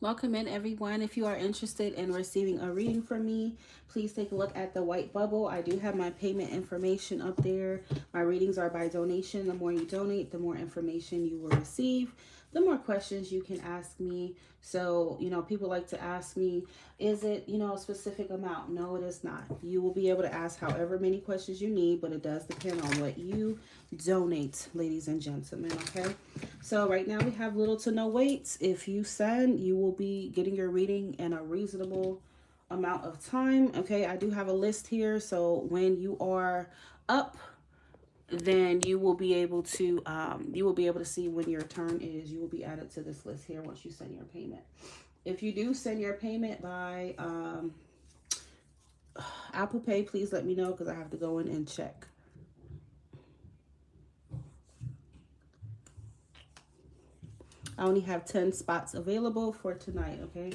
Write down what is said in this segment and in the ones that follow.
Welcome in, everyone. If you are interested in receiving a reading from me, please take a look at the white bubble. I do have my payment information up there. My readings are by donation. The more you donate, the more information you will receive, the more questions you can ask me. So, people like to ask me, is it, a specific amount? No, it is not. You will be able to ask however many questions you need, but it does depend on what you donate, ladies and gentlemen, okay? So right now we have little to no waits. If you send, you will be getting your reading in a reasonable amount of time, okay? I do have a list here, so when you are up, then you will be able to see when your turn is. You will be added to this list here once you send your payment. If you do send your payment by Apple Pay, please let me know because I have to go in and check. I only have 10 spots available for tonight, okay?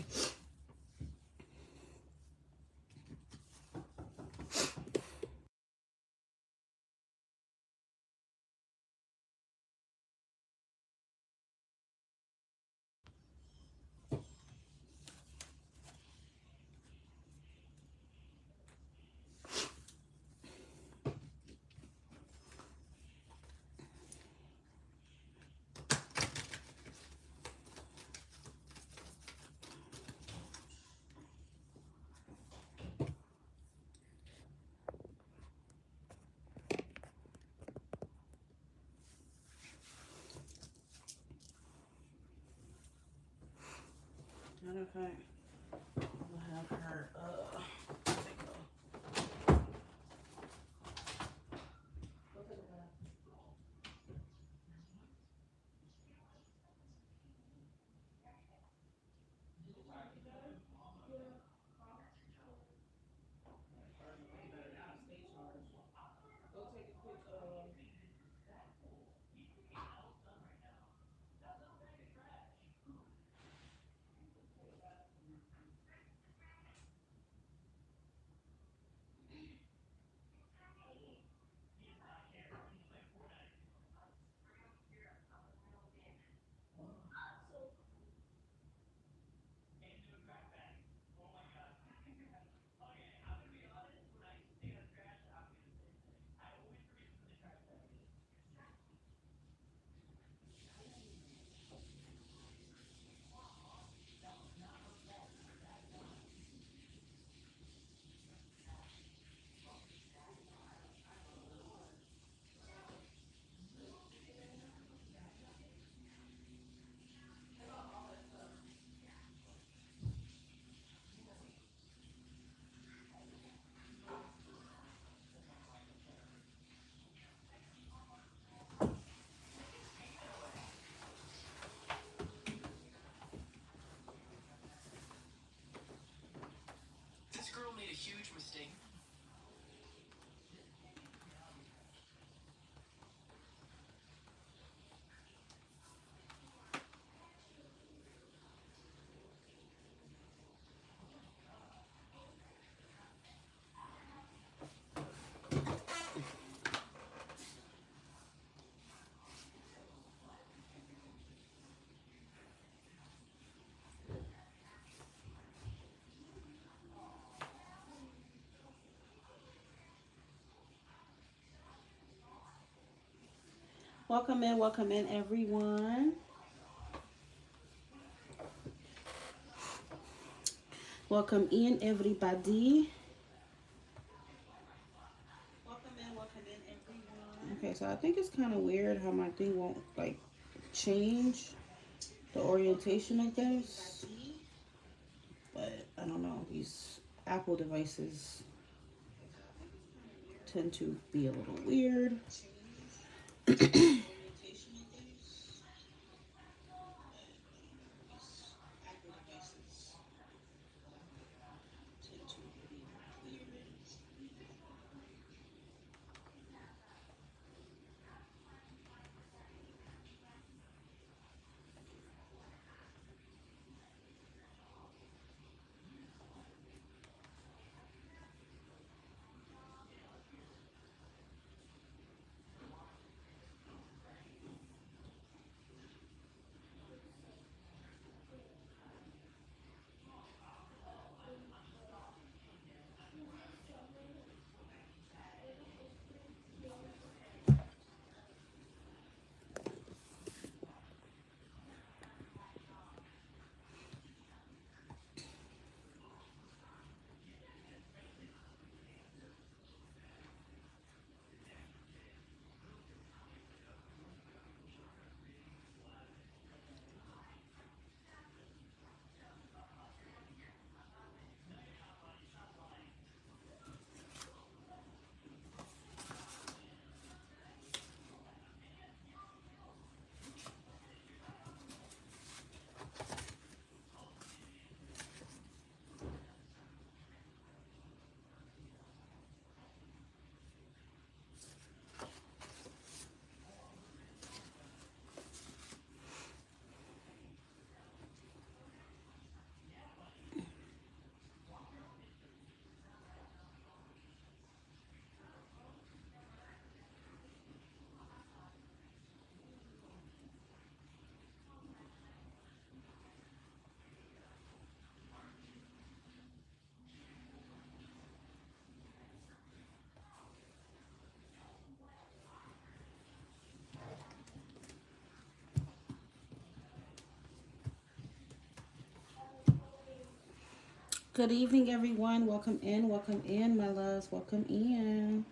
Matter of fact, we'll have her, This girl made a huge mistake. welcome in, everyone. Welcome in, everybody. Okay, so I think it's kind of weird how my thing won't like change the orientation of this, but I don't know. These Apple devices tend to be a little weird. Good evening, everyone. Welcome in, my loves. Welcome in.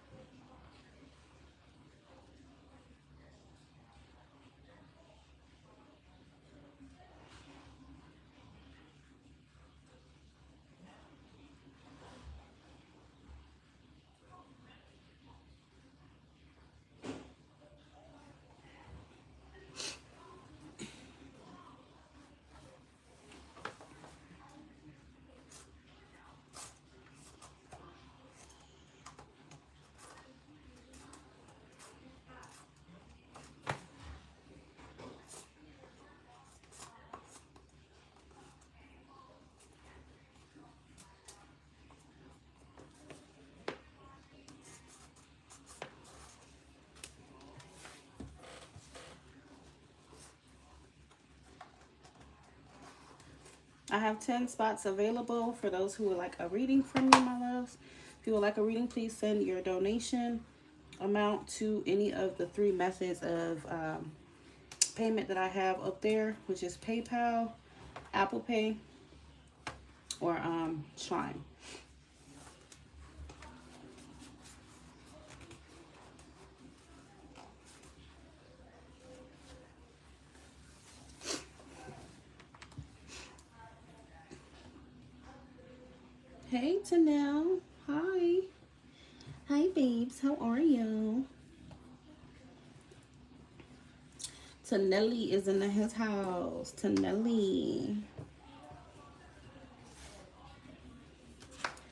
I have 10 spots available for those who would like a reading from me, my loves. If you would like a reading, please send your donation amount to any of the 3 methods of payment that I have up there, which is PayPal, Apple Pay, or Chime. Hey, Tanel. Hi. Hi, babes. How are you? Tanelli is in his house. Tanelli.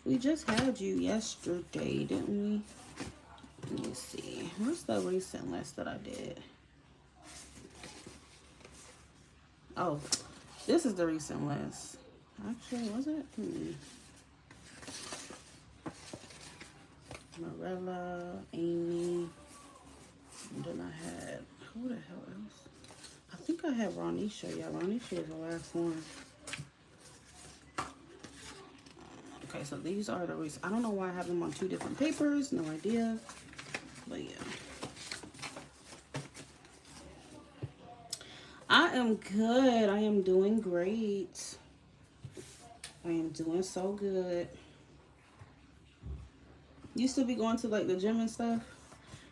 We just had you yesterday, didn't we? Let me see. Where's the recent list that I did? Oh, this is the recent list. Actually, was it? Morella, Amy. And then I had, who the hell else? I think I had Ronisha. Yeah, Ronisha is the last one. Okay, so these are the recent. I don't know why I have them on 2 different papers. No idea. But yeah. I am good. I am doing great. I am doing so good. Used to be going to like the gym and stuff.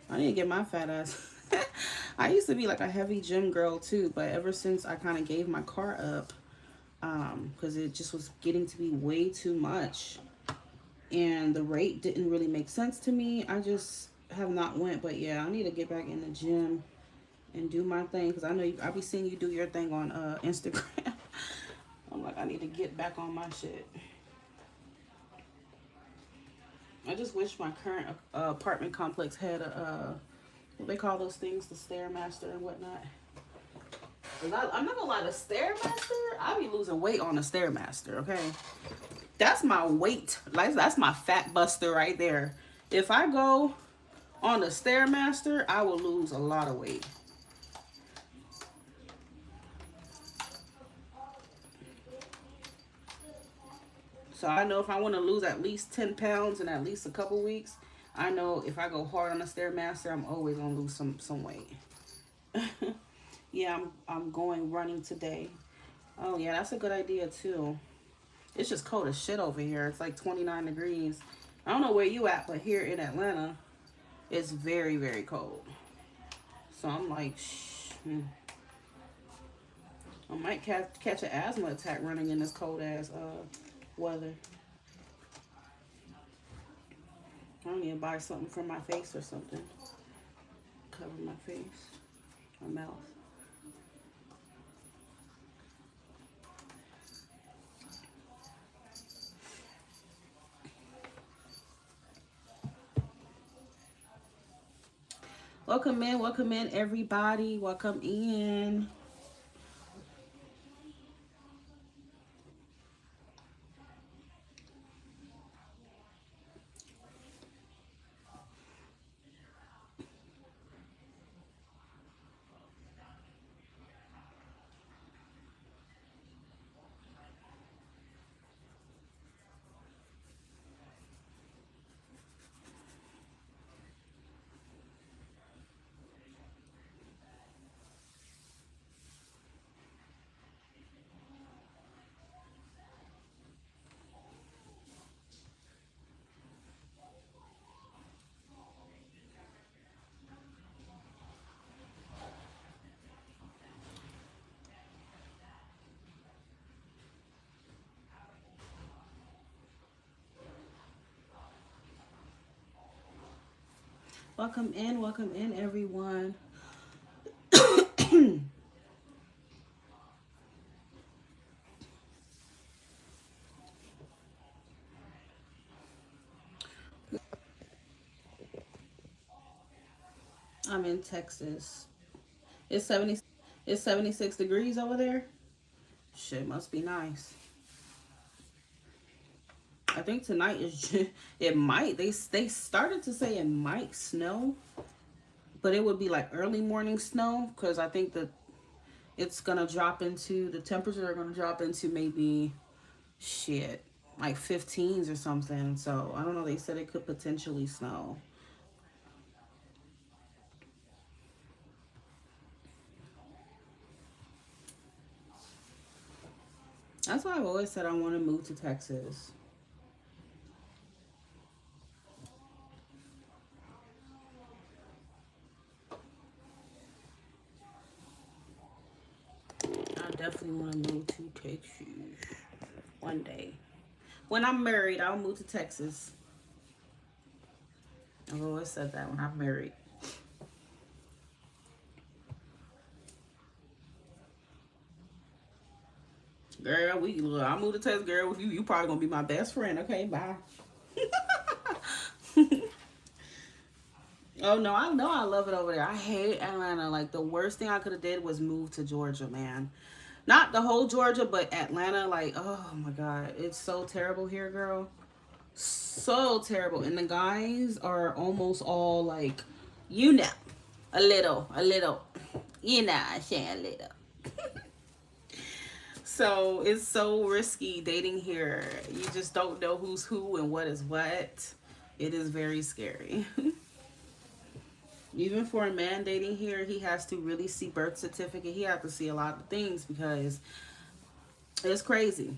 I need to get my fat ass. I used to be like a heavy gym girl too, but ever since I kind of gave my car up, because it just was getting to be way too much, and the rate didn't really make sense to me, I just have not went. But yeah, I need to get back in the gym and do my thing, because I know I be seeing you do your thing on Instagram. I'm like, I need to get back on my shit. I just wish my current apartment complex had a what they call those things, the Stairmaster and whatnot. I'm not gonna lie, the Stairmaster, I be losing weight on the Stairmaster, okay? That's my weight. Like, that's my fat buster right there. If I go on the Stairmaster, I will lose a lot of weight. So I know if I want to lose at least 10 pounds in at least a couple weeks, I know if I go hard on the Stairmaster, I'm always gonna lose some weight. Yeah, I'm going running today. Oh yeah, that's a good idea too. It's just cold as shit over here. It's like 29 degrees. I don't know where you at, but here in Atlanta, it's very, very cold. So I'm like, I might catch an asthma attack running in this cold ass weather. I need to buy something for my face or something. Cover my face, my mouth. Welcome in, everybody. Welcome in. Welcome in, everyone. I'm in Texas. It's 76 degrees over there. Shit must be nice. I think tonight is it might they started to say it might snow, but it would be like early morning snow because I think that it's gonna drop into the temperatures are gonna drop into maybe shit like 15s or something. So I don't know. They said it could potentially snow. That's why I've always said I want to move to Texas. I definitely want to move to Texas one day. When I'm married, I'll move to Texas. I've always said that when I'm married. Girl, I'll move to Texas, girl, with you. You probably gonna be my best friend. Okay, bye. Oh no, I know I love it over there. I hate Atlanta. Like the worst thing I could have did was move to Georgia, man. Not the whole Georgia, but Atlanta. Like, oh my god, it's so terrible here, girl. So terrible. And the guys are almost all like, you know, a little, you know, I say a little. So it's so risky dating here. You just don't know who's who and what is what. It is very scary. Even for a man dating here, he has to really see birth certificate. He has to see a lot of things because it's crazy.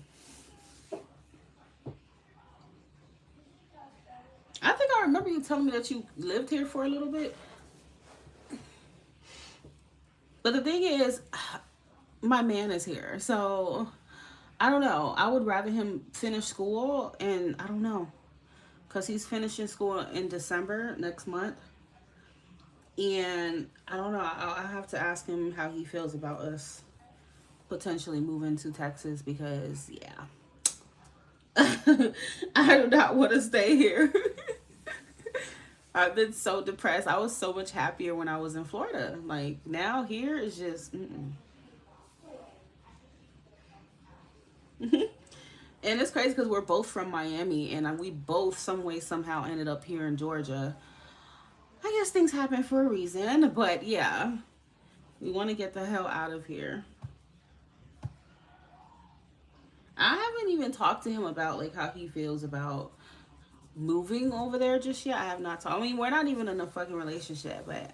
I think I remember you telling me that you lived here for a little bit. But the thing is, my man is here. So I don't know. I would rather him finish school, and I don't know. Because he's finishing school in December next month. And I don't know. I have to ask him how he feels about us potentially moving to Texas because, yeah. I do not want to stay here. I've been so depressed. I was so much happier when I was in Florida. Like, now here is just, mm-mm. And it's crazy because we're both from Miami and we both some way somehow ended up here in Georgia. I guess things happen for a reason, but yeah, we want to get the hell out of here. I haven't even talked to him about like how he feels about moving over there just yet. I have not talked. I mean, we're not even in a fucking relationship, but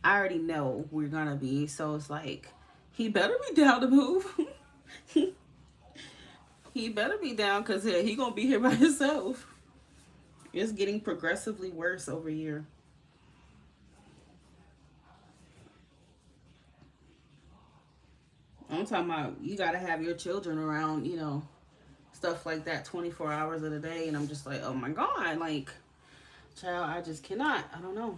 I already know we're gonna be. So it's like he better be down to move. He better be down because he gonna be here by himself. It's getting progressively worse over here. I'm talking about you gotta have your children around, stuff like that 24 hours of the day. And I'm just like, oh my God, like, child, I just cannot. I don't know.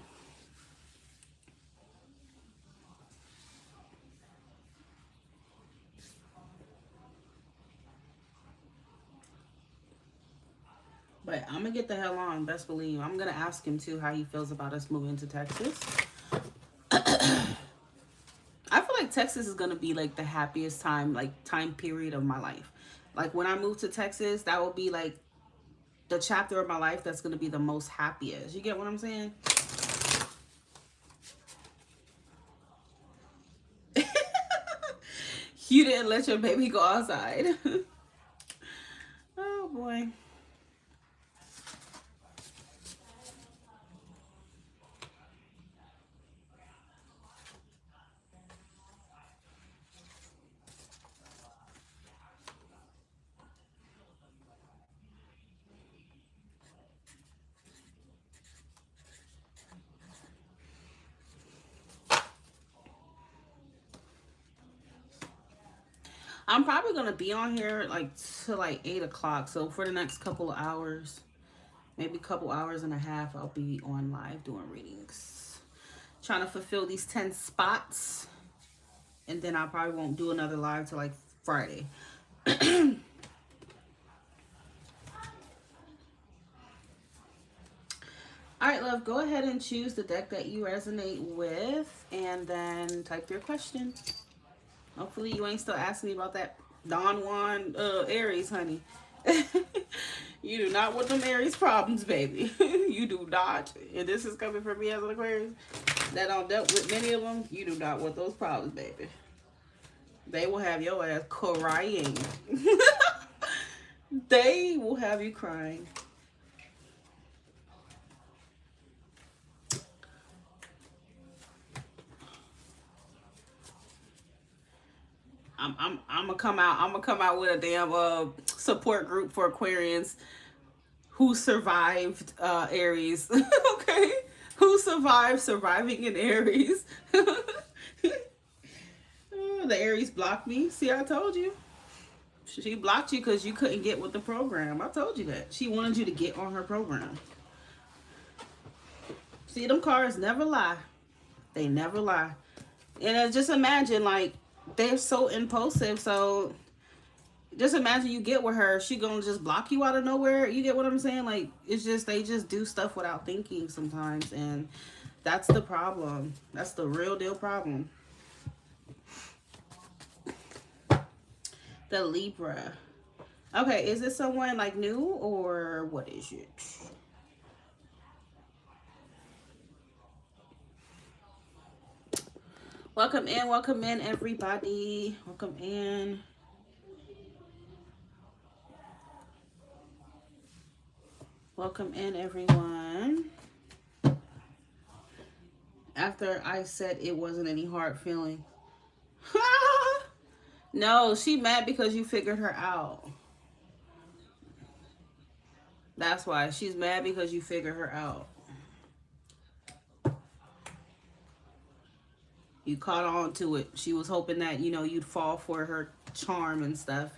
But I'm gonna get the hell on, best believe. I'm gonna ask him too how he feels about us moving to Texas. I feel like Texas is gonna be like the happiest time period of my life. Like when I move to Texas, that will be like the chapter of my life that's gonna be the most happiest. You get what I'm saying? You didn't let your baby go outside. Oh boy. I'm probably gonna be on here like till like 8 o'clock. So for the next couple of hours, maybe a couple hours and a half, I'll be on live doing readings. Trying to fulfill these 10 spots. And then I probably won't do another live till like Friday. All right, love, go ahead and choose the deck that you resonate with and then type your question. Hopefully you ain't still asking me about that Don Juan Aries, honey. You do not want them Aries problems, baby. You do not. And this is coming from me as an Aquarius that don't dealt with many of them. You do not want those problems, baby. They will have your ass crying. They will have you crying. I'm gonna come out. I'm gonna come out with a damn support group for Aquarians who survived Aries. Okay, who survived surviving in Aries. The Aries blocked me. See, I told you. She blocked you because you couldn't get with the program. I told you that. She wanted you to get on her program. See, them cards never lie. They never lie. And just imagine, like, they're so impulsive. So just imagine you get with her. She gonna just block you out of nowhere. You get what I'm saying? Like, it's just, they just do stuff without thinking sometimes. And that's the problem. That's the real deal problem. The Libra. Okay, is this someone like new or what is it? Welcome in everybody. Welcome in. Welcome in, everyone. After I said it wasn't any hard feeling. No, she mad because you figured her out. That's why. She's mad because you figured her out. You caught on to it. She was hoping that, you know, you'd fall for her charm and stuff.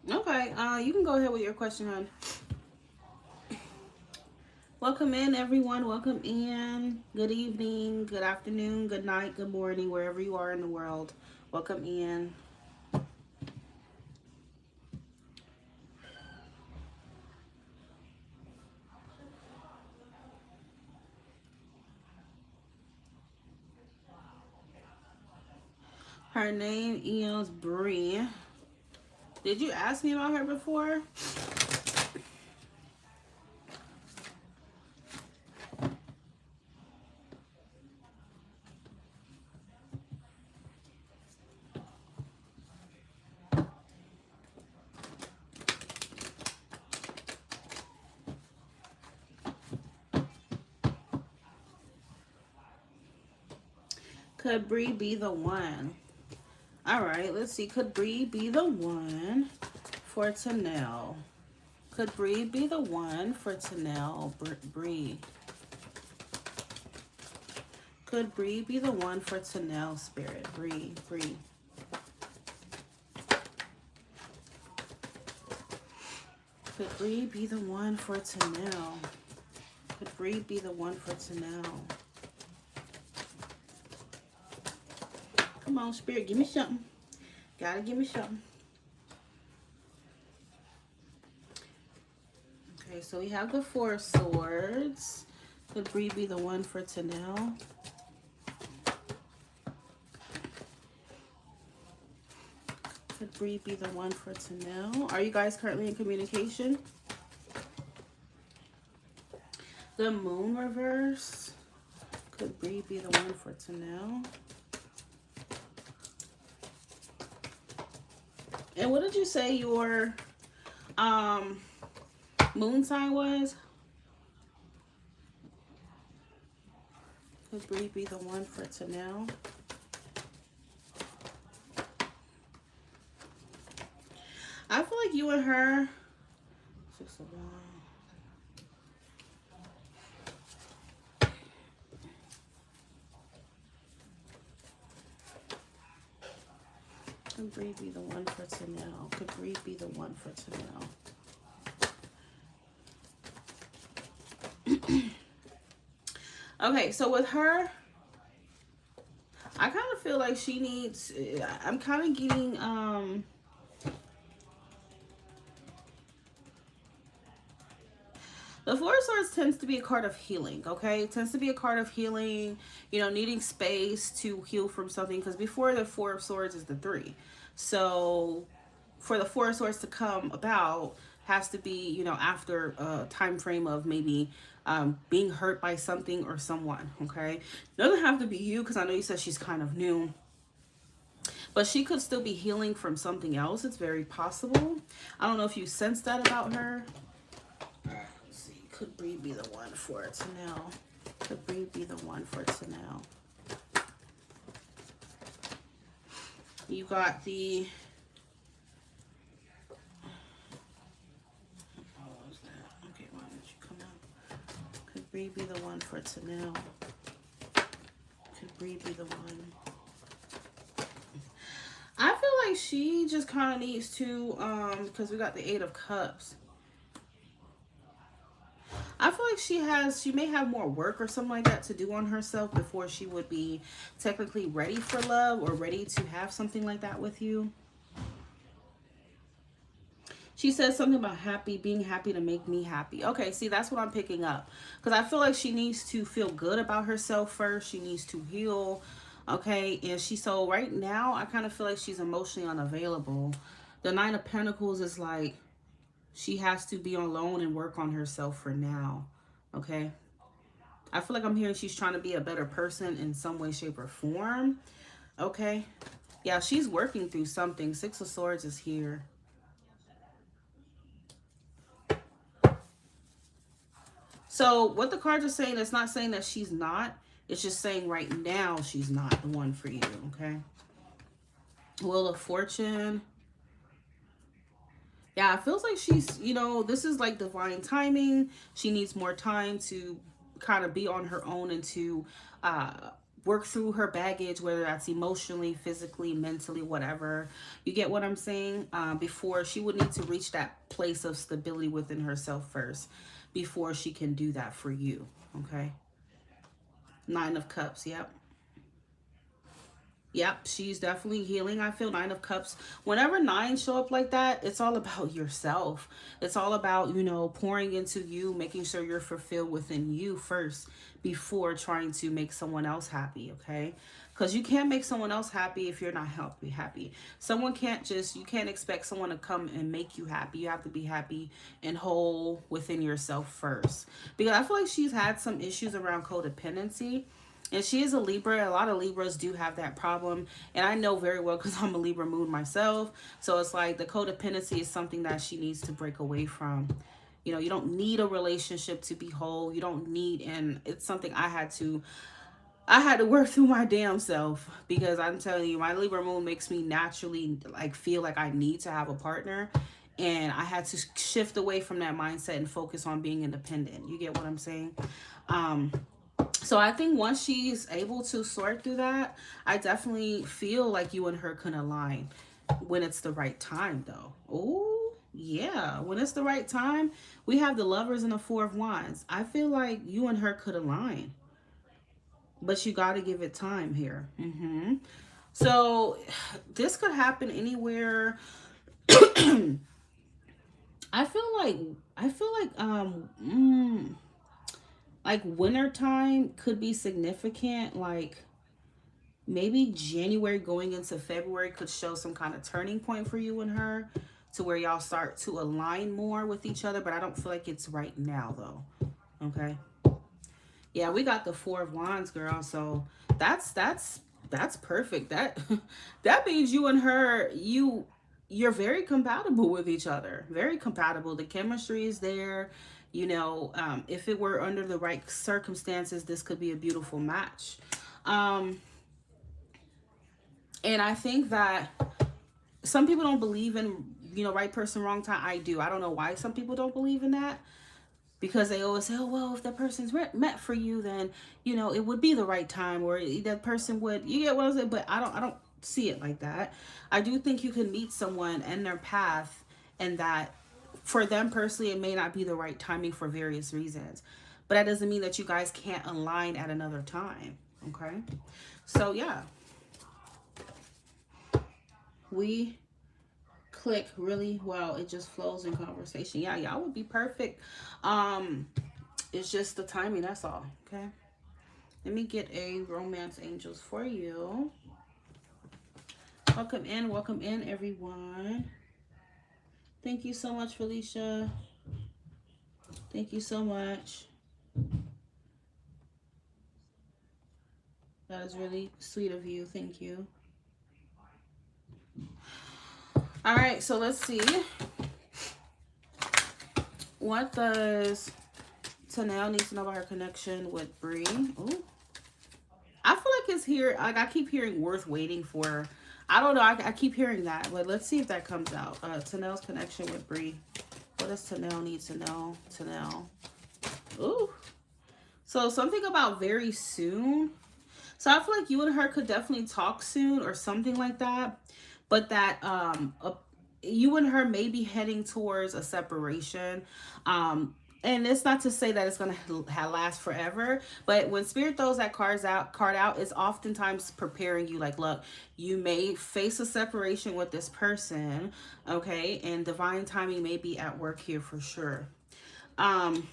Okay, you can go ahead with your question, hon. Welcome in, everyone. Welcome in. Good evening, good afternoon, good night, good morning, wherever you are in the world. Welcome in. Her name is Bree. Did you ask me about her before? Could Bree be the one? All right, let's see. Could Bree be the one for Tanel? Could Bree be the one for Tanel? Bree. Could Bree be the one for Tanel, Spirit? Bree. Could Bree be the one for Tanel? Could Bree be the one for Tanel? Come on, Spirit, give me something. Gotta give me something. Okay, so we have the Four of Swords. Could Bree be the one for Tanel? Could Bree be the one for Tanel? Are you guys currently in communication? The Moon reverse. Could Bree be the one for Tanel? And what did you say your moon sign was? Could Bree be the one for Tanel? I feel like you and her. Six of Wands. Could Bree be the one for Tanel? Could Bree be the one for Tanel? Okay, so with her, I kind of feel like she needs, I'm kind of getting, the Four of Swords tends to be a card of healing, okay? It tends to be a card of healing, you know, needing space to heal from something. Because before the Four of Swords is the 3. So for the Four of Swords to come about has to be, you know, after a time frame of maybe being hurt by something or someone, okay? It doesn't have to be you, because I know you said she's kind of new. But she could still be healing from something else. It's very possible. I don't know if you sense that about her. Let's see. Could Bree be the one for it to know? Could Bree be the one for it to know? You got the... Oh, what was that? Okay, why did you come out? Could Bree be the one for it to know? Could Bree be the one? I feel like she just kind of needs to, because we got the 8 of Cups. I feel like she may have more work or something like that to do on herself before she would be technically ready for love or ready to have something like that with you. She says something about being happy to make me happy. Okay, see, that's what I'm picking up. Because I feel like she needs to feel good about herself first. She needs to heal. Okay, and so right now, I kind of feel like she's emotionally unavailable. The 9 of Pentacles is like, she has to be alone and work on herself for now. Okay, I feel like I'm hearing she's trying to be a better person in some way, shape, or form. Okay, yeah, she's working through something. 6 of Swords is here. So what the cards are saying, it's not saying that she's not. It's just saying right now she's not the one for you, okay? Wheel of Fortune. Yeah, it feels like she's, you know, this is like divine timing. She needs more time to kind of be on her own and to work through her baggage, whether that's emotionally, physically, mentally, whatever. You get what I'm saying? Before she would need to reach that place of stability within herself first before she can do that for you, okay? 9 of Cups, yep. Yep, she's definitely healing. I feel 9 of Cups. Whenever 9 show up like that, it's all about yourself. It's all about, you know, pouring into you, making sure you're fulfilled within you first before trying to make someone else happy, okay? Because you can't make someone else happy if you're not happy. Someone can't just, you can't expect someone to come and make you happy. You have to be happy and whole within yourself first. Because I feel like she's had some issues around codependency. And she is a Libra. A lot of Libras do have that problem. And I know very well because I'm a Libra moon myself. So it's like the codependency is something that she needs to break away from. You know, you don't need a relationship to be whole. You don't need, and it's something I had to work through my damn self. Because I'm telling you, my Libra moon makes me naturally like feel like I need to have a partner. And I had to shift away from that mindset and focus on being independent. You get what I'm saying? So I think once she's able to sort through that, I definitely feel like you and her can align when it's the right time, though. Oh, yeah. When it's the right time, we have the Lovers and the 4 of Wands. I feel like you and her could align. But you got to give it time here. So this could happen anywhere. I feel like winter time could be significant. Like maybe January going into February could show some kind of turning point for you and her to where y'all start to align more with each other. But I don't feel like it's right now though. Okay. Yeah, we got the 4 of Wands, girl. So that's perfect. That means you and her, you're very compatible with each other. Very compatible. The chemistry is there. You know, if it were under the right circumstances, this could be a beautiful match. And I think that some people don't believe in, you know, right person, wrong time. I do. I don't know why some people don't believe in that. Because they always say, oh, well, if that person's meant for you, then, you know, it would be the right time. Or that person would, you get what I'm saying? But I don't see it like that. I do think you can meet someone in their path, and that for them personally, it may not be the right timing for various reasons. But that doesn't mean that you guys can't align at another time. Okay. So yeah, we click really well. It just flows in conversation. Yeah, y'all would be perfect. It's just the timing, that's all. Okay. Let me get a romance angels for you. Welcome in, everyone. Thank you so much, Felicia. Thank you so much. That is really sweet of you. Thank you. All right, so let's see. What does Tanel need to know about her connection with Bree? Ooh. I feel like it's here. Like, I keep hearing worth waiting for. I don't know. I keep hearing that. But let's see if that comes out. Tanel's connection with Bree. What does Tanel need to know? Tanel. Ooh. So something about very soon. So I feel like you and her could definitely talk soon or something like that. But that you and her may be heading towards a separation. And it's not to say that it's going to last forever, but when spirit throws that card out, it's oftentimes preparing you like, look, you may face a separation with this person, okay? And divine timing may be at work here for sure. And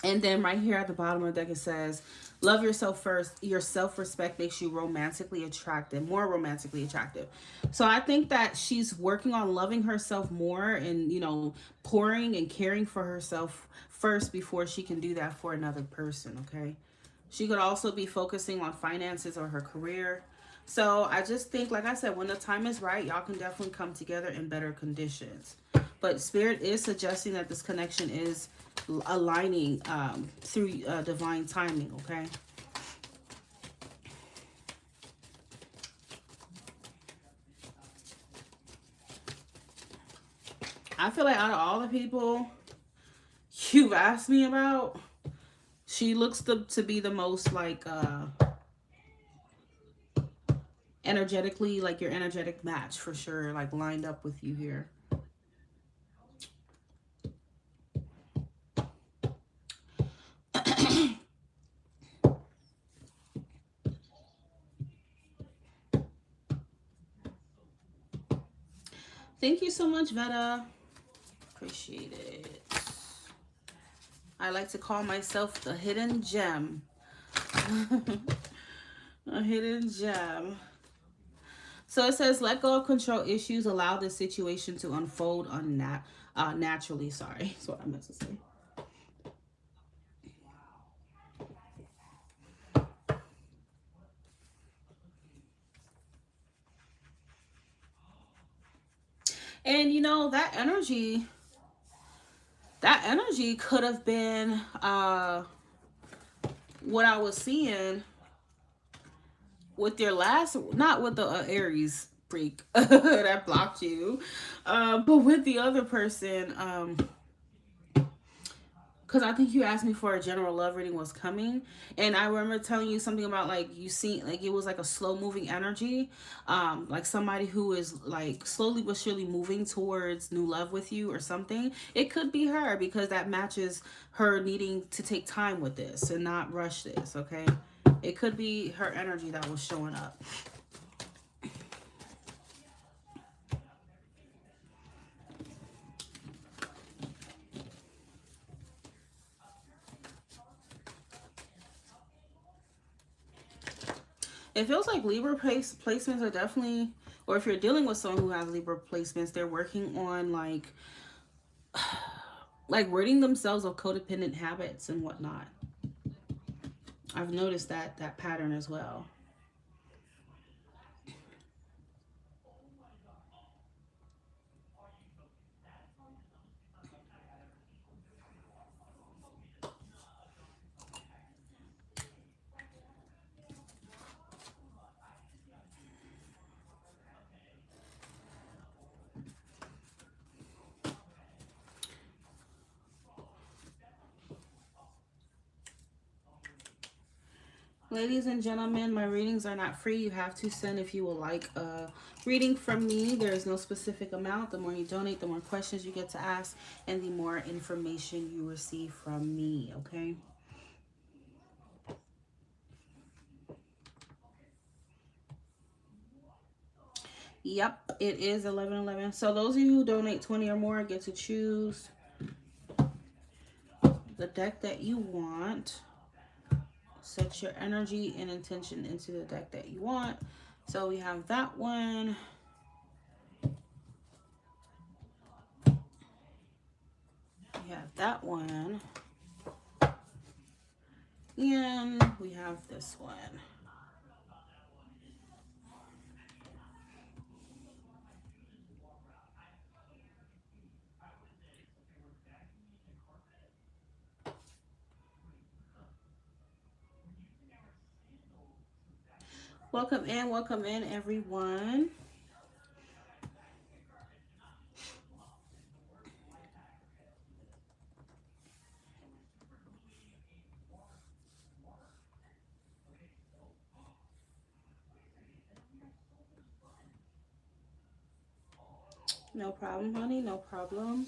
then right here at the bottom of the deck, it says, love yourself first. Your self-respect makes you romantically attractive, more romantically attractive. So I think that she's working on loving herself more and, you know, pouring and caring for herself first before she can do that for another person, okay? She could also be focusing on finances or her career. So I just think, like I said, when the time is right, y'all can definitely come together in better conditions. But Spirit is suggesting that this connection is aligning through divine timing, okay? I feel like out of all the people you've asked me about, she looks to be the most like energetically, like your energetic match for sure, like lined up with you here. Thank you so much, Veta. Appreciate it. I like to call myself the hidden gem. A hidden gem. So it says, let go of control issues. Allow the situation to unfold naturally. Sorry, that's what I meant to say. And you know, that energy could have been what I was seeing with your last, not with the Aries freak that blocked you, but with the other person, because I think you asked me for a general love reading was coming, and I remember telling you something about like you see, like it was like a slow moving energy, like somebody who is like slowly but surely moving towards new love with you or something. It could be her, because that matches her needing to take time with this and not rush this, okay? It could be her energy that was showing up. It feels like Libra placements are definitely, or if you're dealing with someone who has Libra placements, they're working on like ridding themselves of codependent habits and whatnot. I've noticed that pattern as well. Ladies and gentlemen, my readings are not free. You have to send if you would like a reading from me. There is no specific amount. The more you donate, the more questions you get to ask, and the more information you receive from me, okay? Yep, it is 11:11. So those of you who donate 20 or more get to choose the deck that you want. Set your energy and intention into the deck that you want. So we have that one. We have that one. And we have this one. Welcome in, everyone. No problem, honey, no problem.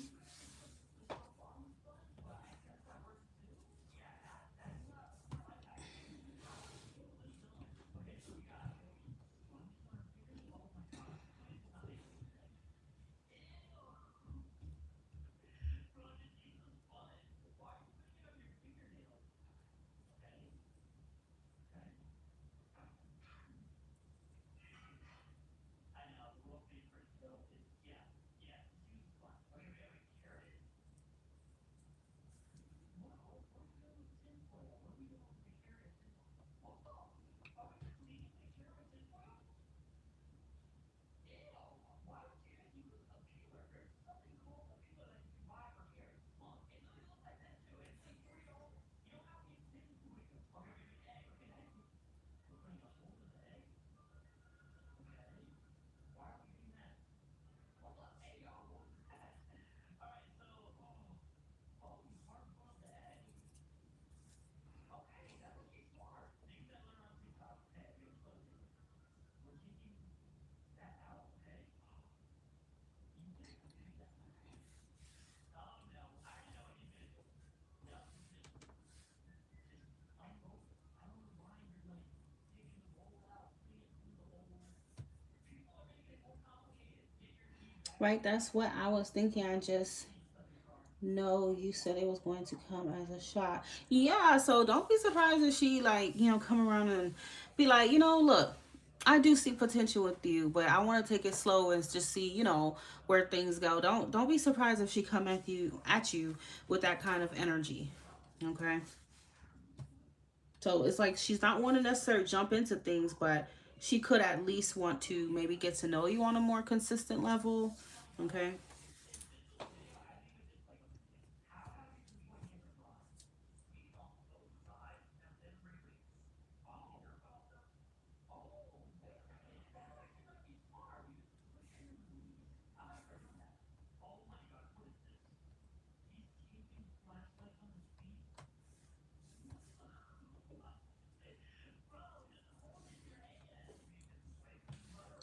Right, that's what I was thinking. I just know you said it was going to come as a shot. Yeah, so don't be surprised if she, like, come around and be like, look, I do see potential with you, but I want to take it slow and just see, where things go. Don't be surprised if she come at you with that kind of energy. Okay? So it's like she's not wanting to necessarily jump into things, but she could at least want to maybe get to know you on a more consistent level. Okay?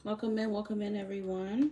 Welcome in, everyone.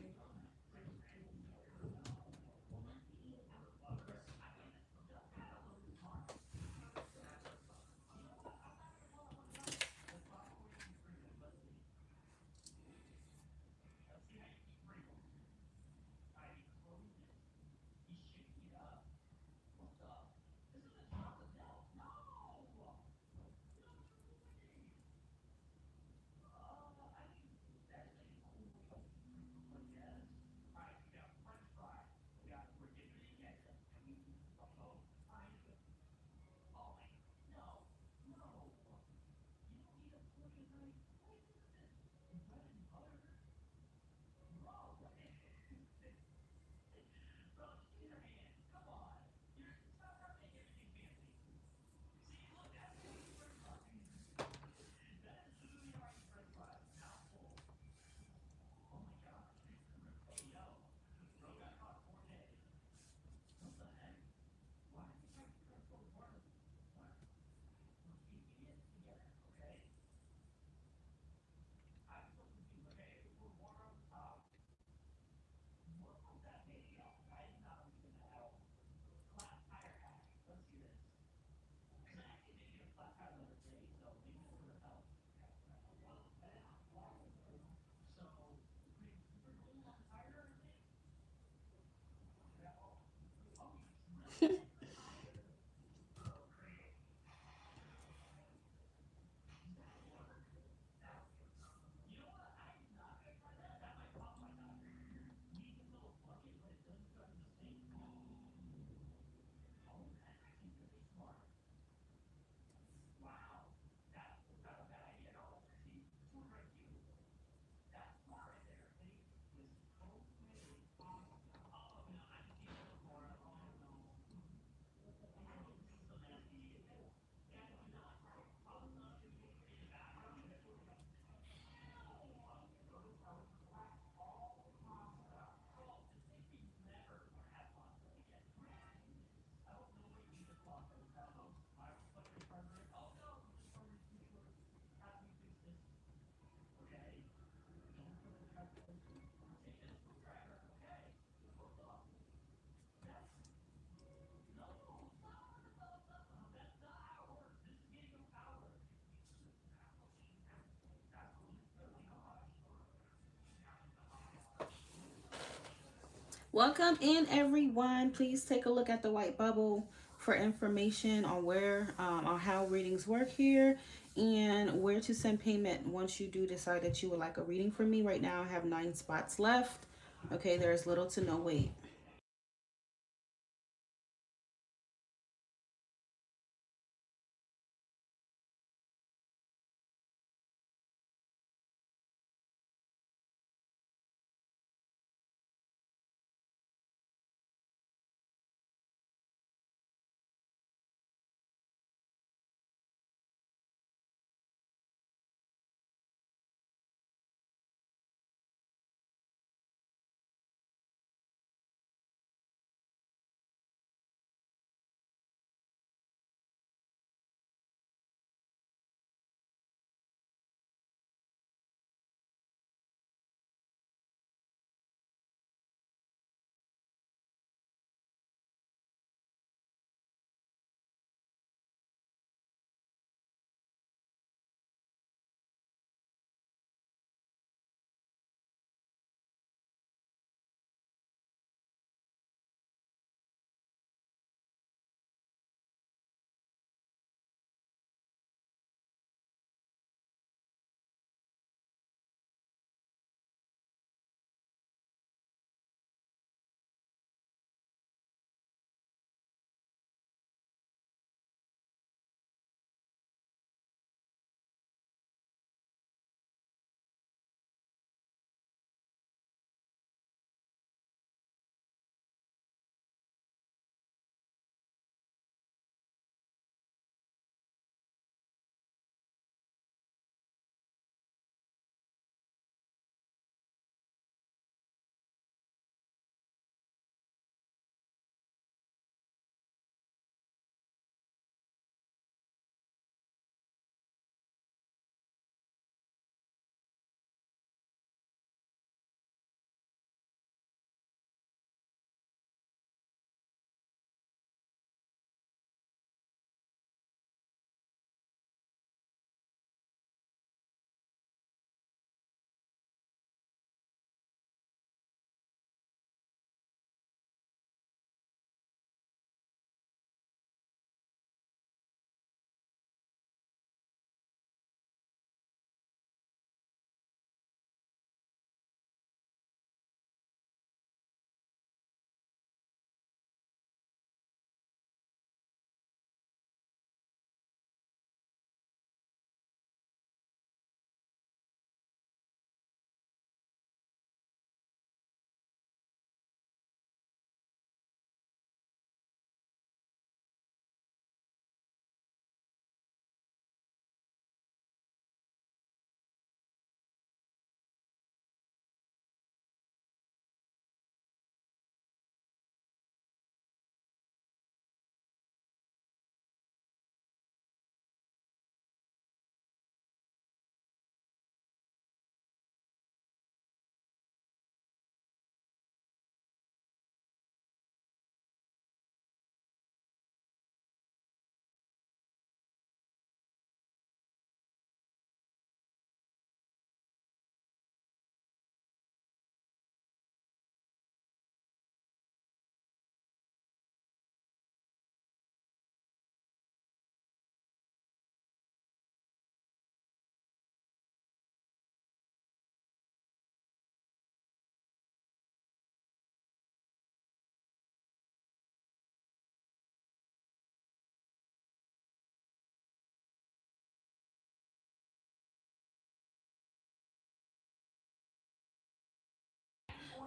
Welcome in, everyone. Please take a look at the white bubble for information on on how readings work here and where to send payment once you do decide that you would like a reading from me. Right now, I have 9 spots left. Okay, there's little to no wait.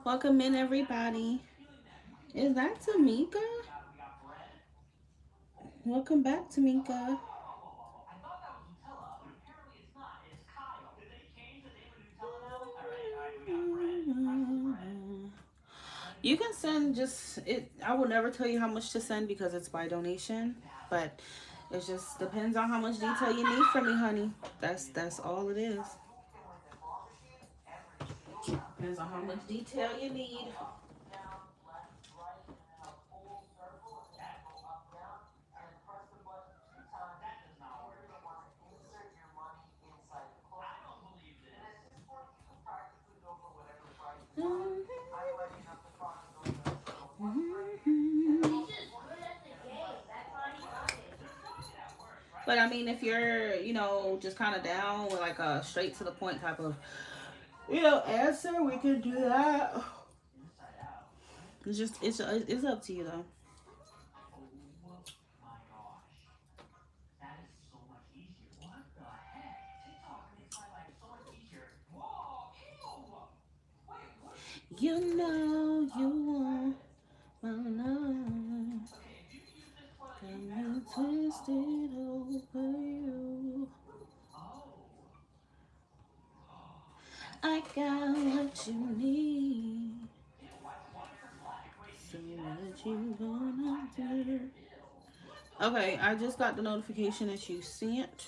Welcome in, everybody. Is that Tamika? Welcome back, Tamika. You can send just it. I will never tell you how much to send because it's by donation, but it just depends on how much detail you need from me, honey. That's all it is. Depends on how much detail you need. But I mean, if you're, you know, just kind of down with like a straight to the point type of, you know, answer, we could do that. It's up to you though. You know you want my love. Got me twisted over you. I got what you need. So what you gonna do? Okay, I just got the notification that you sent.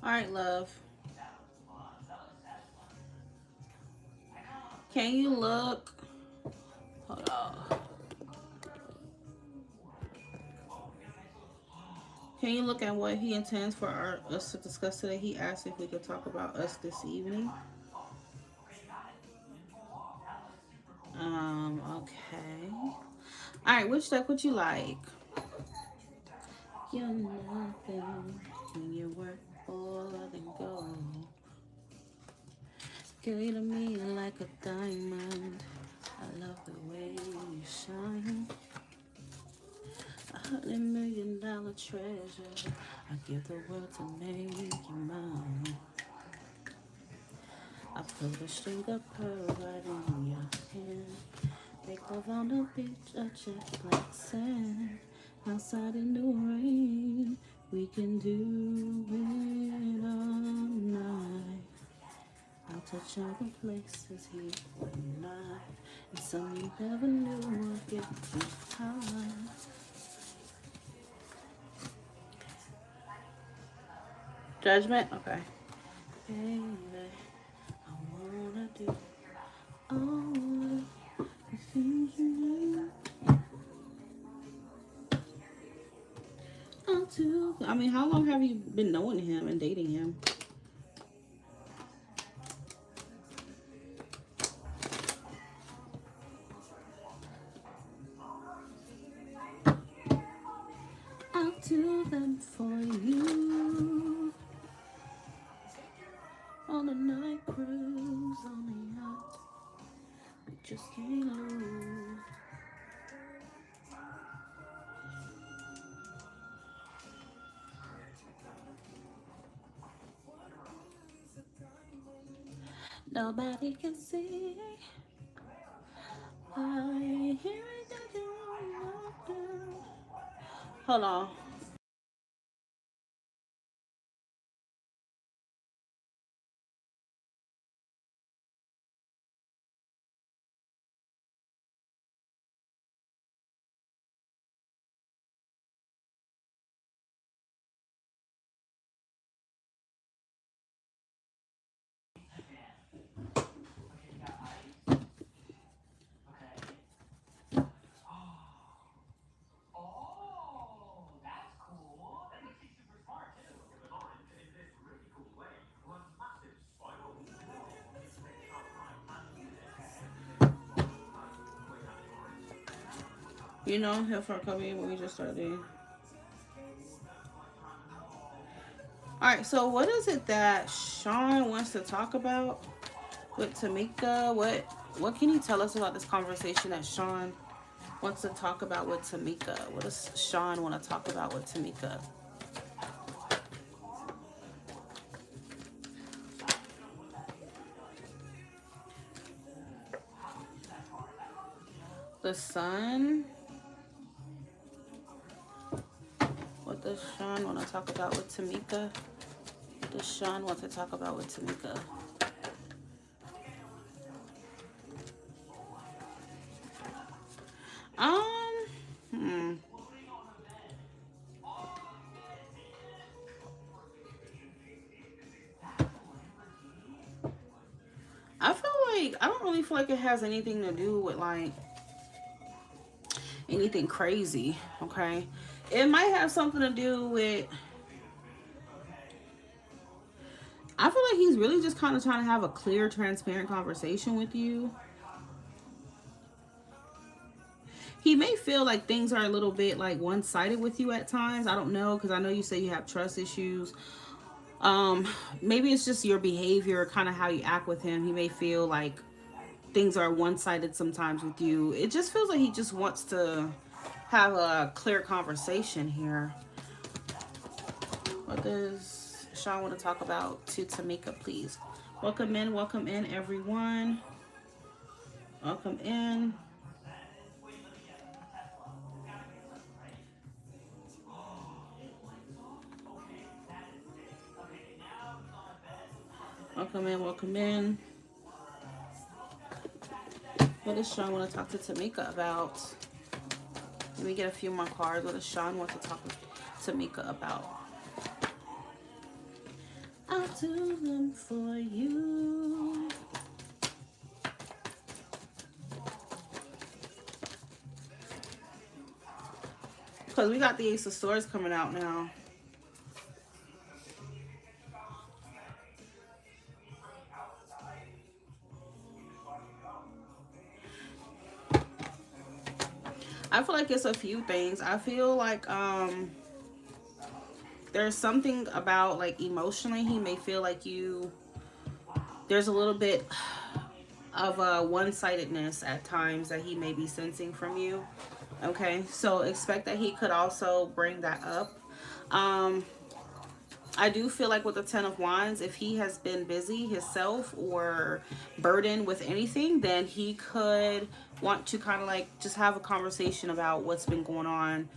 All right, love. Can you look? Hold on. Can you look at what he intends for us to discuss today? He asked if we could talk about us this evening. Okay. All right, which deck would you like? You're nothing when you work for than gold. Girl, you to me like a diamond. I love the way you shine. $100 million treasure. I give the world to make you mine. I put a string of pearl right in your hand. Make love on the beach, a jet black sand. Outside in the rain, we can do it all night. I'll touch all the places he would not. And some you never knew would get you high. Judgment? Okay. Baby, I wanna do all the things you need. I'll do. I mean, how long have you been knowing him and dating him? I'll do them for you. On a night cruise on the yacht, we just can't lose. Nobody can see. I hear it that you. Hold on. You know him for a couple years when we just started dating. Alright, so what is it that Sean wants to talk about with Tamika? What can you tell us about this conversation that Sean wants to talk about with Tamika? What does Sean want to talk about with Tamika? The Sun? What does Sean want to talk about with Tamika? What does Sean want to talk about with Tamika? Um, hmm. I don't really feel like it has anything to do with like anything crazy, okay? It might have something to do with, I feel like he's really just kind of trying to have a clear, transparent conversation with you. He may feel like things are a little bit like one-sided with you at times. I don't know, because I know you say you have trust issues. Maybe it's just your behavior, kind of how you act with him. He may feel like things are one-sided sometimes with you. It just feels like he just wants to have a clear conversation here. What does Sean want to talk about to Tamika, please? Welcome in, everyone. Welcome in. Welcome in, welcome in. What does Sean want to talk to Tamika about? Let me get a few more cards. What does Sean want to talk to Tamika about? I'll do them for you. Because we got the Ace of Swords coming out now. I feel like it's a few things. I feel like there's something about like emotionally he may feel like there's a little bit of a one-sidedness at times that he may be sensing from you. Okay, so expect that he could also bring that up. I do feel like with the Ten of Wands, if he has been busy himself or burdened with anything, then he could want to kind of like just have a conversation about what's been going on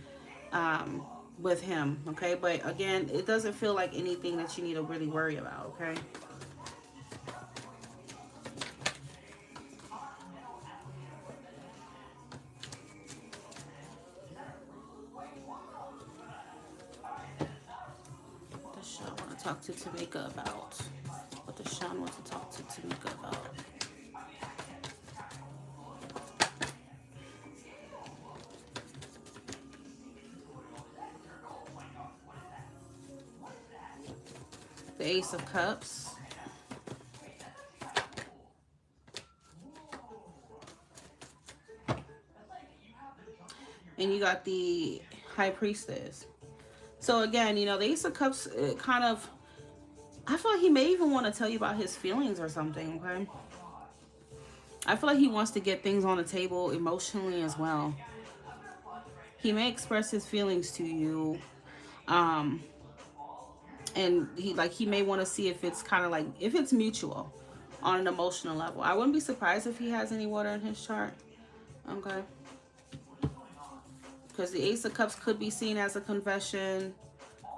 with him. Okay, but again, it doesn't feel like anything that you need to really worry about. Okay. What does Sean want to talk to Tamika about? What does Sean want to talk to Tamika about? The Ace of Cups. And you got the High Priestess. So again, you know, the Ace of Cups, it kind of, I feel like he may even want to tell you about his feelings or something, okay? I feel like he wants to get things on the table emotionally as well. He may express his feelings to you. And he may want to see if it's kind of like, if it's mutual on an emotional level. I wouldn't be surprised if he has any water in his chart. Okay. Because the Ace of Cups could be seen as a confession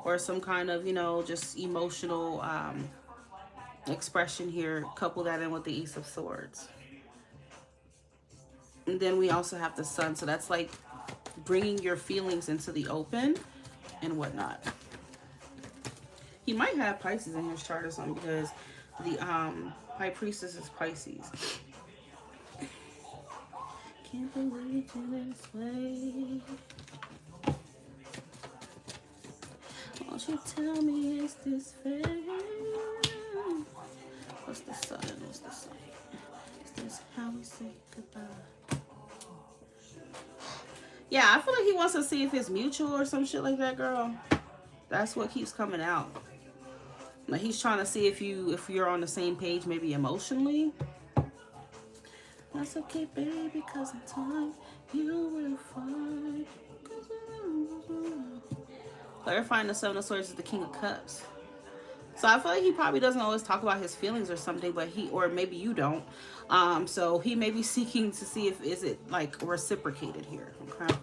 or some kind of, you know, just emotional expression here. Couple that in with the Ace of Swords. And then we also have the Sun. So that's like bringing your feelings into the open and whatnot. He might have Pisces in his chart or something, because the High Priestess is Pisces. Can't believe you this way. Won't you tell me, is this fair? What's the Sun? What's the Sun? Is this how we say goodbye? Yeah, I feel like he wants to see if it's mutual or some shit like that, girl. That's what keeps coming out. Like he's trying to see if you're on the same page, maybe emotionally. That's okay, baby, cause in time you will find. Clarifying the Seven of Swords is the King of Cups. So I feel like he probably doesn't always talk about his feelings or something, but or maybe you don't. So he may be seeking to see if is it like reciprocated here. Okay.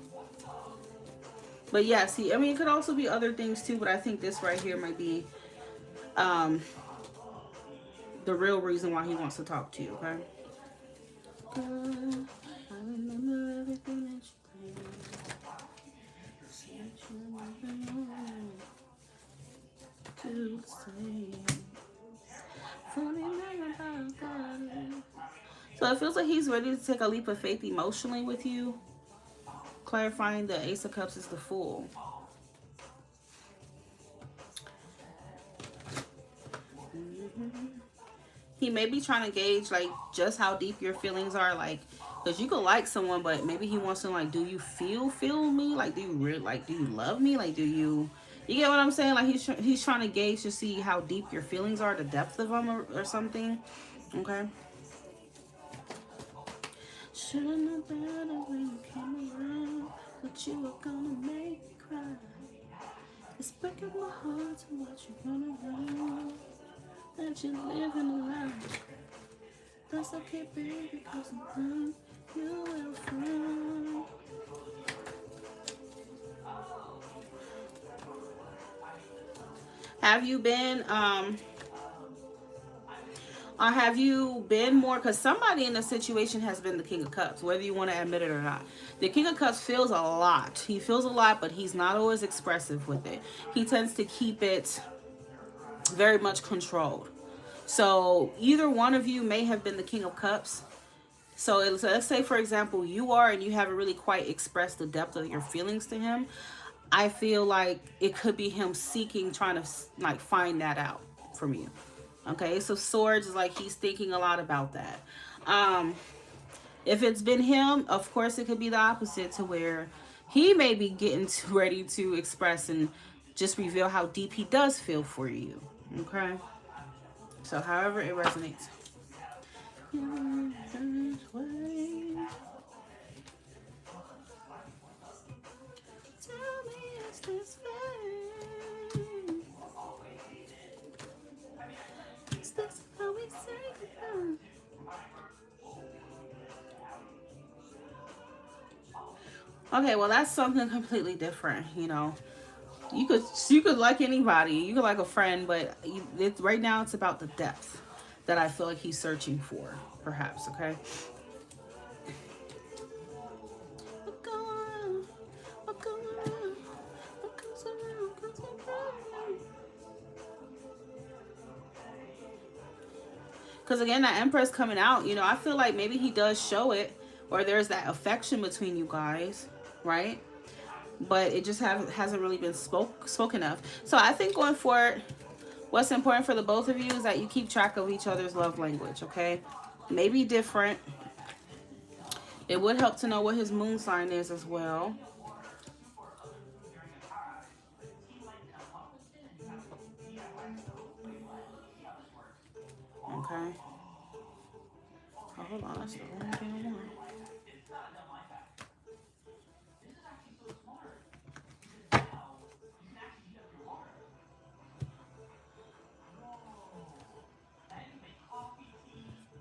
But yes, I mean, it could also be other things too, but I think this right here might be the real reason why he wants to talk to you, okay? I remember everything that you to say. Funny thing about God, So it feels like he's ready to take a leap of faith emotionally with you. Clarifying the Ace of Cups is the Fool. He may be trying to gauge like just how deep your feelings are, like, because you could like someone, but maybe he wants to like, do you feel me? Like, do you really like, do you love me? Like, do you get what I'm saying? Like, he's trying to gauge to see how deep your feelings are, the depth of them, or something. Okay. Should've known better when you came around, but you were gonna make me cry. It's breaking my heart to watch you run around, that you're living a lie. That's okay, baby, cause I'm done. You will find. Have you been, or have you been more, because somebody in the situation has been the King of Cups, whether you want to admit it or not. The King of Cups feels a lot. He feels a lot, but he's not always expressive with it. He tends to keep it very much controlled. So either one of you may have been the King of Cups. So let's say, for example, you are, and you haven't really quite expressed the depth of your feelings to him. I feel like it could be him seeking, trying to like find that out from you. Okay, so Swords is like he's thinking a lot about that. If it's been him, of course it could be the opposite, to where he may be getting ready to express and just reveal how deep he does feel for you. Okay, so however it resonates. Okay, well that's something completely different, you know. You could like anybody, you could like a friend, but right now it's about the depth that I feel like he's searching for, perhaps. Okay. Because again, that Empress coming out, you know, I feel like maybe he does show it, or there's that affection between you guys, right? But it just hasn't really been spoken of. So I think going forward, what's important for the both of you is that you keep track of each other's love language, okay? Maybe different. It would help to know what his moon sign is as well. Okay. Oh, hold on, that's the wrong thing I want.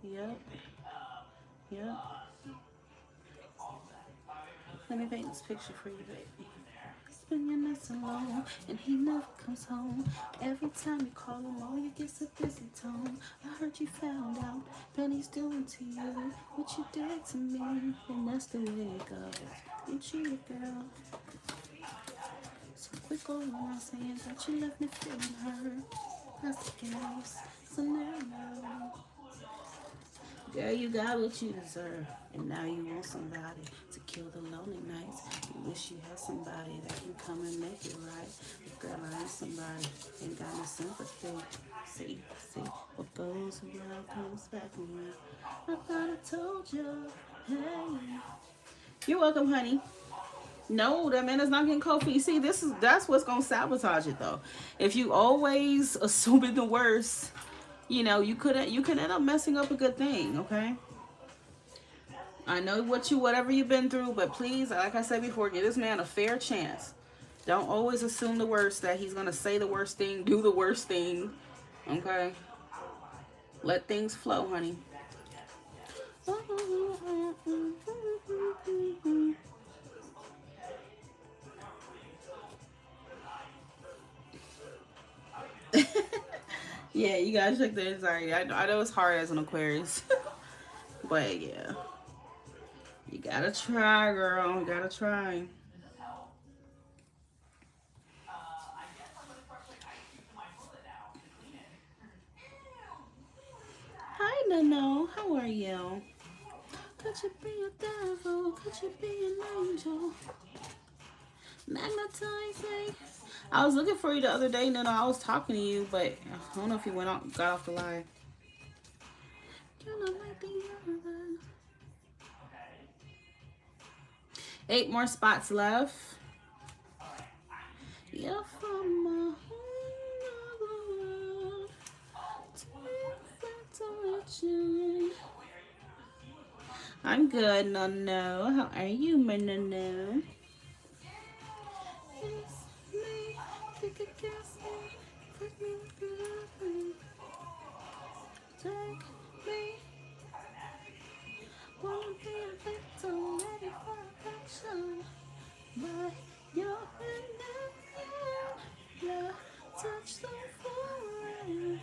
Yep. Yep. Let me paint this picture for you, baby. Spend your nights alone, and he never comes home. Every time you call him, all you get's a busy tone. I heard you found out that he's doing to you what you did to me, and that's the way it goes. You cheated, girl. So quick going around saying that you left me feeling hurt. That's the case. So now, girl, you got what you deserve, and now you want somebody to kill the lonely nights. You wish you had somebody that can come and make it right. But girl, I ain't somebody, ain't got no sympathy. See, what goes around comes back around. I thought I told you, hey. You're welcome, honey. No, that man is not getting cold feet. See, that's what's gonna sabotage it though. If you always assuming the worst, you know, you could end up messing up a good thing. Okay. I know whatever you've been through, but please, like I said before, give this man a fair chance. Don't always assume the worst, that he's gonna say the worst thing, do the worst thing. Okay. Let things flow, honey. Yeah, you gotta check the anxiety. I know it's hard as an Aquarius. But yeah. You gotta try, girl. You gotta try. Hi, Nano. How are you? Could you be a devil? Could you be an angel? Magnetizing. I was looking for you the other day, and then I was talking to you, but I don't know if you got off the live. Like the other. 8 more spots left. You're from my whole world. Take that direction. I'm good, no. How are you, my no? Take a kiss, put me with take me. Wanna be a victim, ready for affection. But you're in the air, touch so foreign.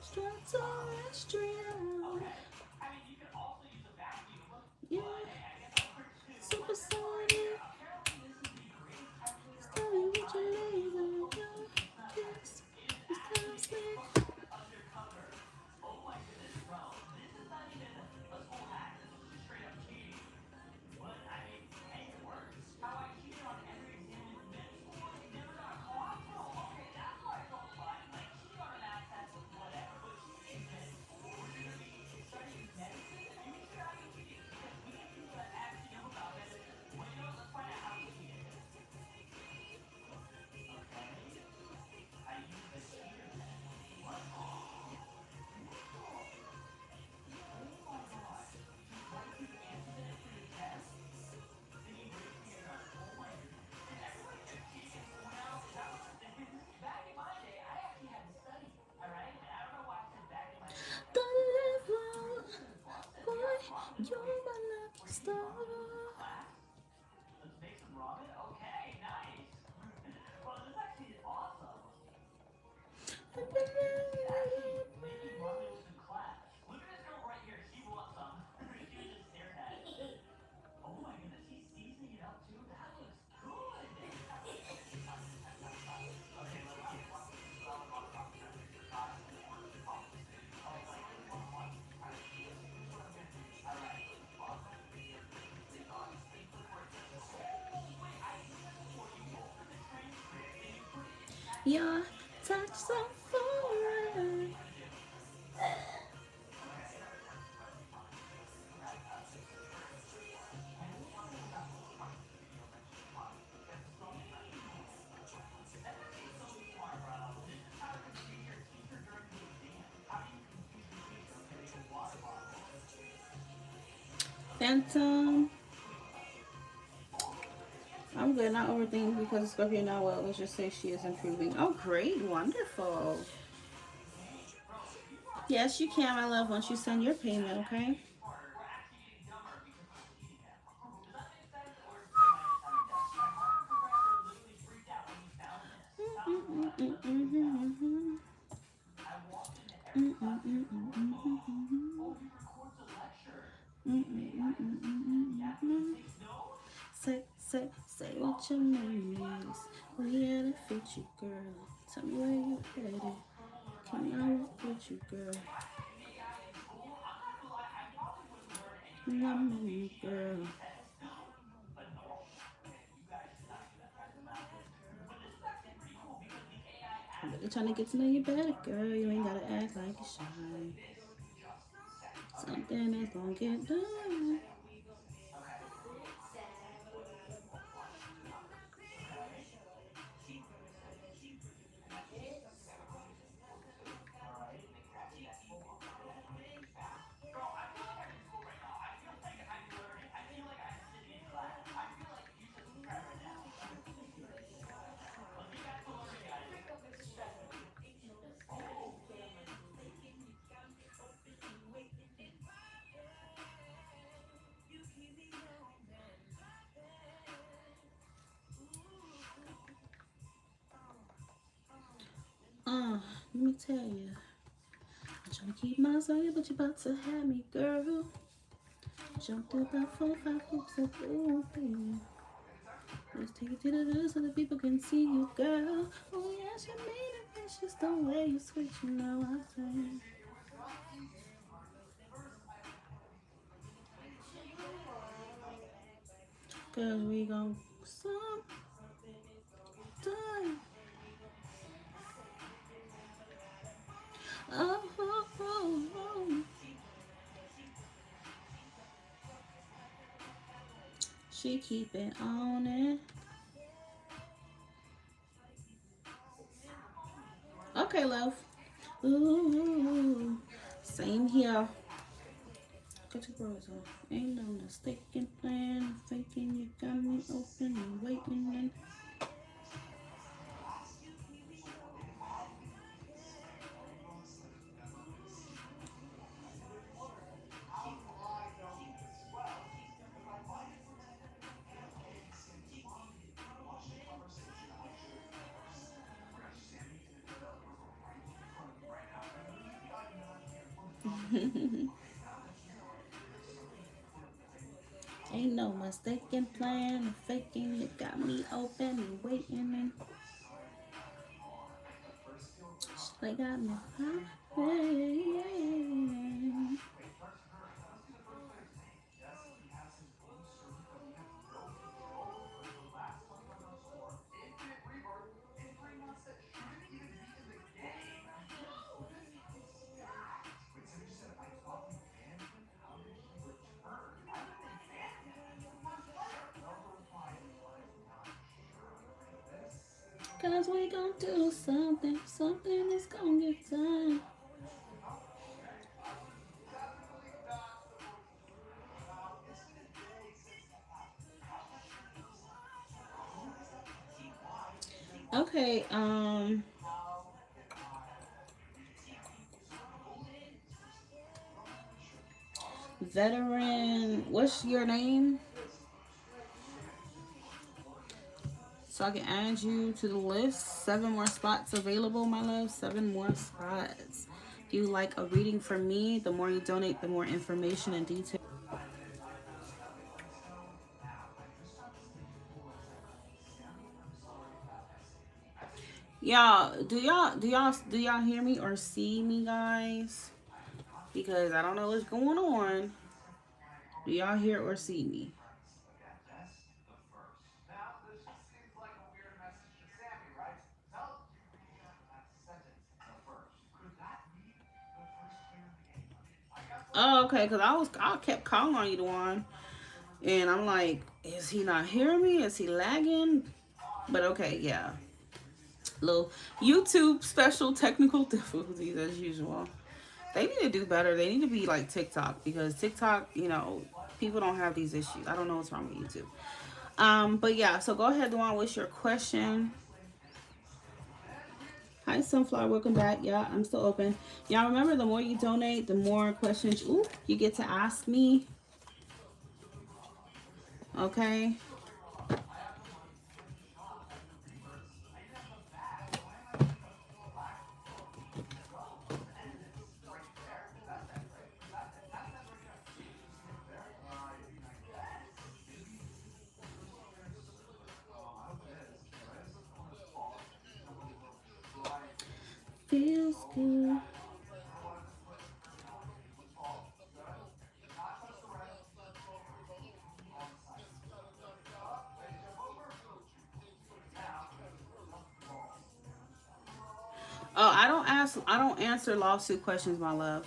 Straight terrestrial. Yeah, supersonic. Study with your laser, your kiss is cosmic. The level, boy, you're my lucky star. Your touch so foreign. Phantom. I'm good, not overthinking because the Scorpio now well. Let's just say she is improving. Oh, great, wonderful. Yes, you can, my love, once you send your payment, okay? Say what your name is. We had to fit you, girl. Tell me where you headed. Can I walk with you, girl? Love me, girl. I'm really trying to get to know you better, girl. You ain't gotta act like you're shy. Something that's gonna get done. Let me tell you. I'm trying to keep my soul, but you about to have me, girl. Jump through the 4-5 hoops of blue, baby. Let's take it to the hood so the people can see you, girl. Oh, yes, you made it. It's just the way you switch, you know what I'm saying. Cause we gon' sometime. Oh, oh, oh, oh. She keep it on it. Okay, love. Ooh, same here. Got your bras on. Ain't no mistaken plan. Thinking you got me open and waiting and ain't no mistaken plan. Faking you got me open and waiting and they got me high. Cause we gon' do something. Something is gon' get done. Okay, veteran, what's your name? So I can add you to the list. 7 more spots available, my love. 7 more spots. If you like a reading from me, the more you donate, the more information and detail. Do y'all hear me or see me, guys? Because I don't know what's going on. Do y'all hear or see me? Oh, okay, because I kept calling on you, Dewan. And I'm like, is he not hearing me? Is he lagging? But okay, yeah. Little YouTube special technical difficulties as usual. They need to do better. They need to be like TikTok because TikTok, people don't have these issues. I don't know what's wrong with YouTube. But yeah, so go ahead, Dewan. What's your question? Hi, Sunflower. Welcome back. Yeah, I'm still open. Y'all remember, the more you donate, the more questions you get to ask me. Okay. Feels good. Oh, I don't answer lawsuit questions, my love.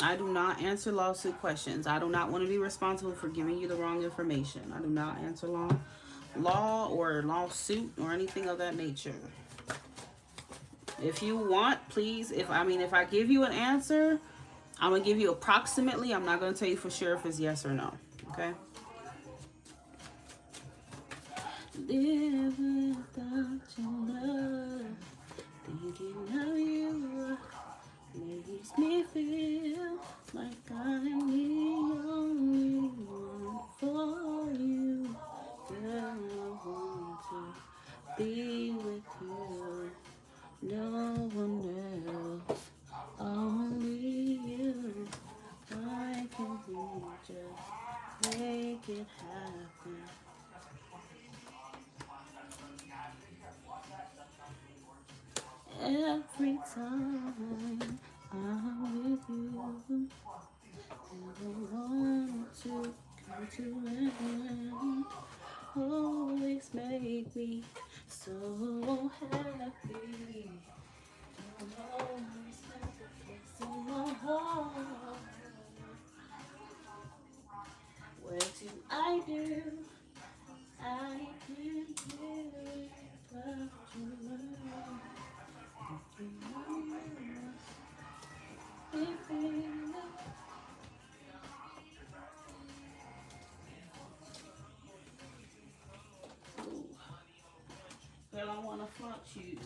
I do not answer lawsuit questions. I do not want to be responsible for giving you the wrong information. I do not answer law or lawsuit or anything of that nature. If you want, please, if I give you an answer, I'm gonna give you approximately. I'm not gonna tell you for sure if it's yes or no. Okay. Live without your love, thinking of you makes me feel like I'm the only one for you. Girl, I want to be with you. No one else, only you. Why can't we just make it happen? Every time I'm with you, I want to Always make me so happy. Always have a place in my heart. What do I do? I can do without you. Girl, I wanna flaunt you.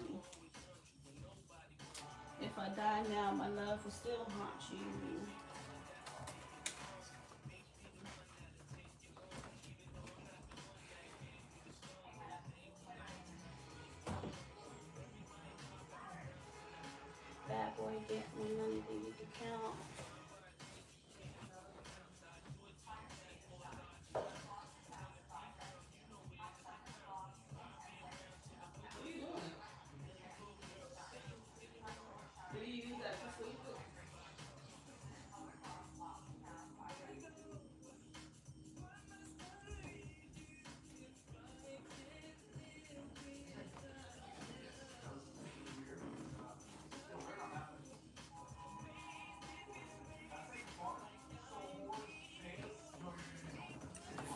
If I die now, my love will still haunt you. Bad boy, get me money that you can count. Do you use that for sleep?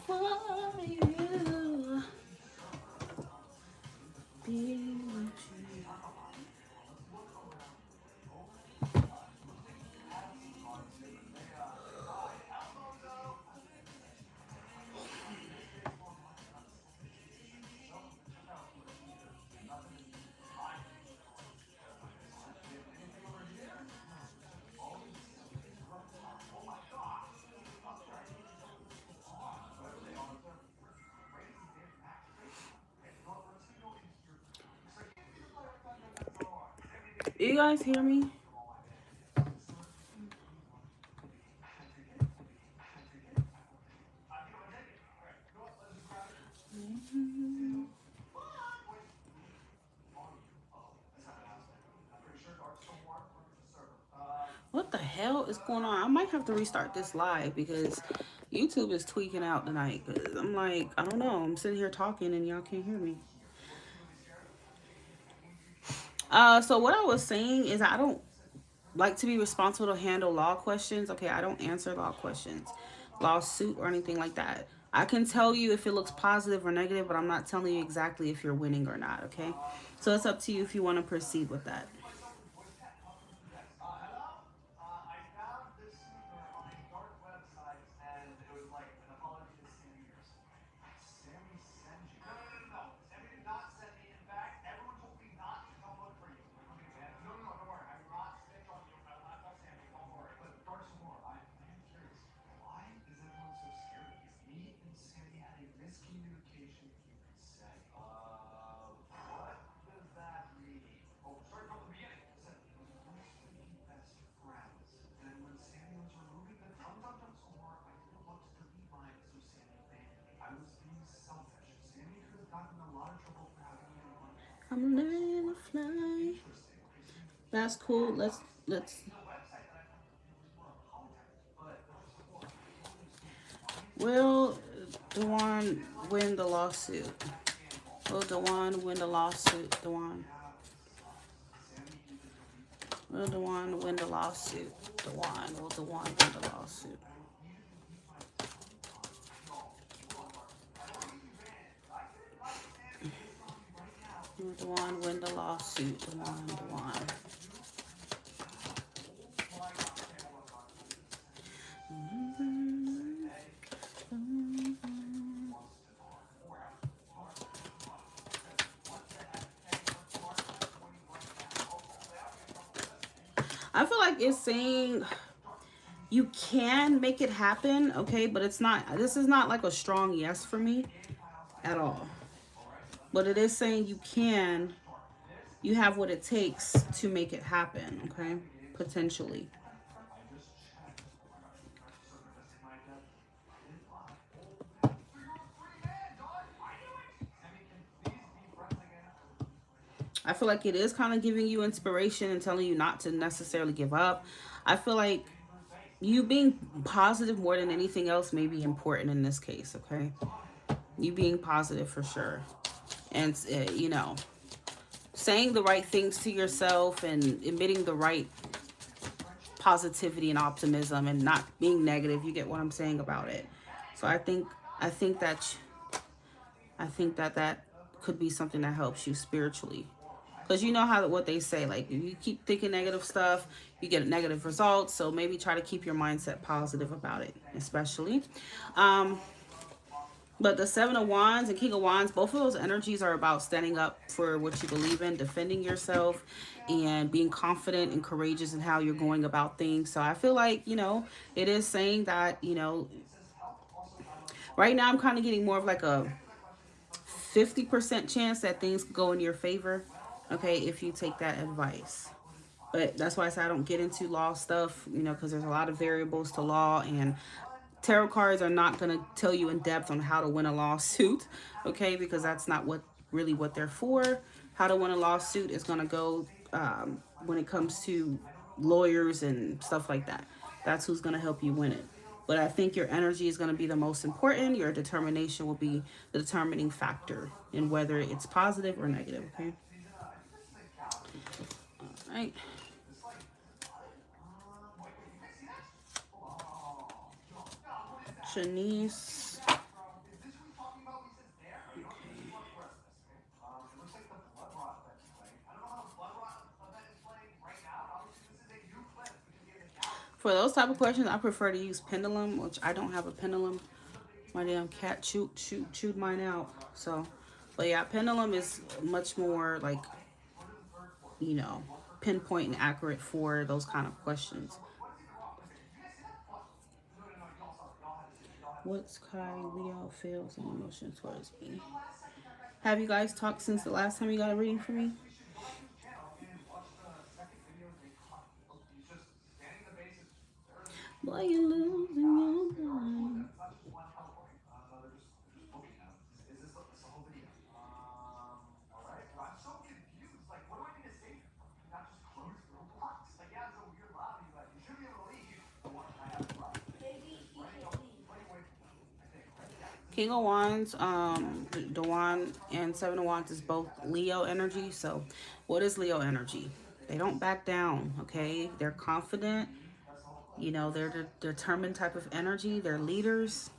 For you, be what you. You guys hear me? What the hell is going on? I might have to restart this live because YouTube is tweaking out tonight. Cause I'm like, I don't know. I'm sitting here talking and y'all can't hear me. So what I was saying is I don't like to be responsible to handle law questions. Okay, I don't answer law questions, lawsuit or anything like that. I can tell you if it looks positive or negative, but I'm not telling you exactly if you're winning or not. Okay, so it's up to you if you want to proceed with that. I'm learning to fly. That's cool. Let's. Will Dewan win the lawsuit? Will Dewan win the lawsuit? Dewan. Will Dewan win the lawsuit? Dewan. Will Dewan win the lawsuit? Will Dewan win the lawsuit? Dewan. Dewan. I feel like it's saying you can make it happen, okay, but it's not, this is not like a strong yes for me at all. But it is saying you have what it takes to make it happen, okay, potentially. I feel like it is kind of giving you inspiration and telling you not to necessarily give up. I feel like you being positive more than anything else may be important in this case, okay? You being positive for sure. And, you know, saying the right things to yourself and emitting the right positivity and optimism and not being negative. You get what I'm saying about it. So I think that that could be something that helps you spiritually. Because you know how what they say, like if you keep thinking negative stuff, you get negative results. So maybe try to keep your mindset positive about it, especially. But the Seven of Wands and King of Wands, both of those energies are about standing up for what you believe in, defending yourself, and being confident and courageous in how you're going about things. So I feel like, you know, it is saying that, you know, right now I'm kind of getting more of like a 50% chance that things go in your favor, okay, if you take that advice. But that's why I say I don't get into law stuff, you know, because there's a lot of variables to law, and tarot cards are not going to tell you in depth on how to win a lawsuit, okay, because that's not what they're for. How to win a lawsuit is going to go when it comes to lawyers and stuff like that. That's who's going to help you win it. But I think your energy is going to be the most important. Your determination will be the determining factor in whether it's positive or negative, okay? All right. Shanice. For those type of questions, I prefer to use pendulum, which I don't have a pendulum. My damn cat chewed mine out. So, but yeah, pendulum is much more like, you know, pinpoint and accurate for those kind of questions. What's Kai Leo feels and emotions towards me? Have you guys talked since the last time you got a reading for me? Boy, you're losing your mind. King of Wands, the Wand and Seven of Wands is both Leo energy. So what is Leo energy? They don't back down, okay? They're confident. You know, they're the determined type of energy. They're leaders,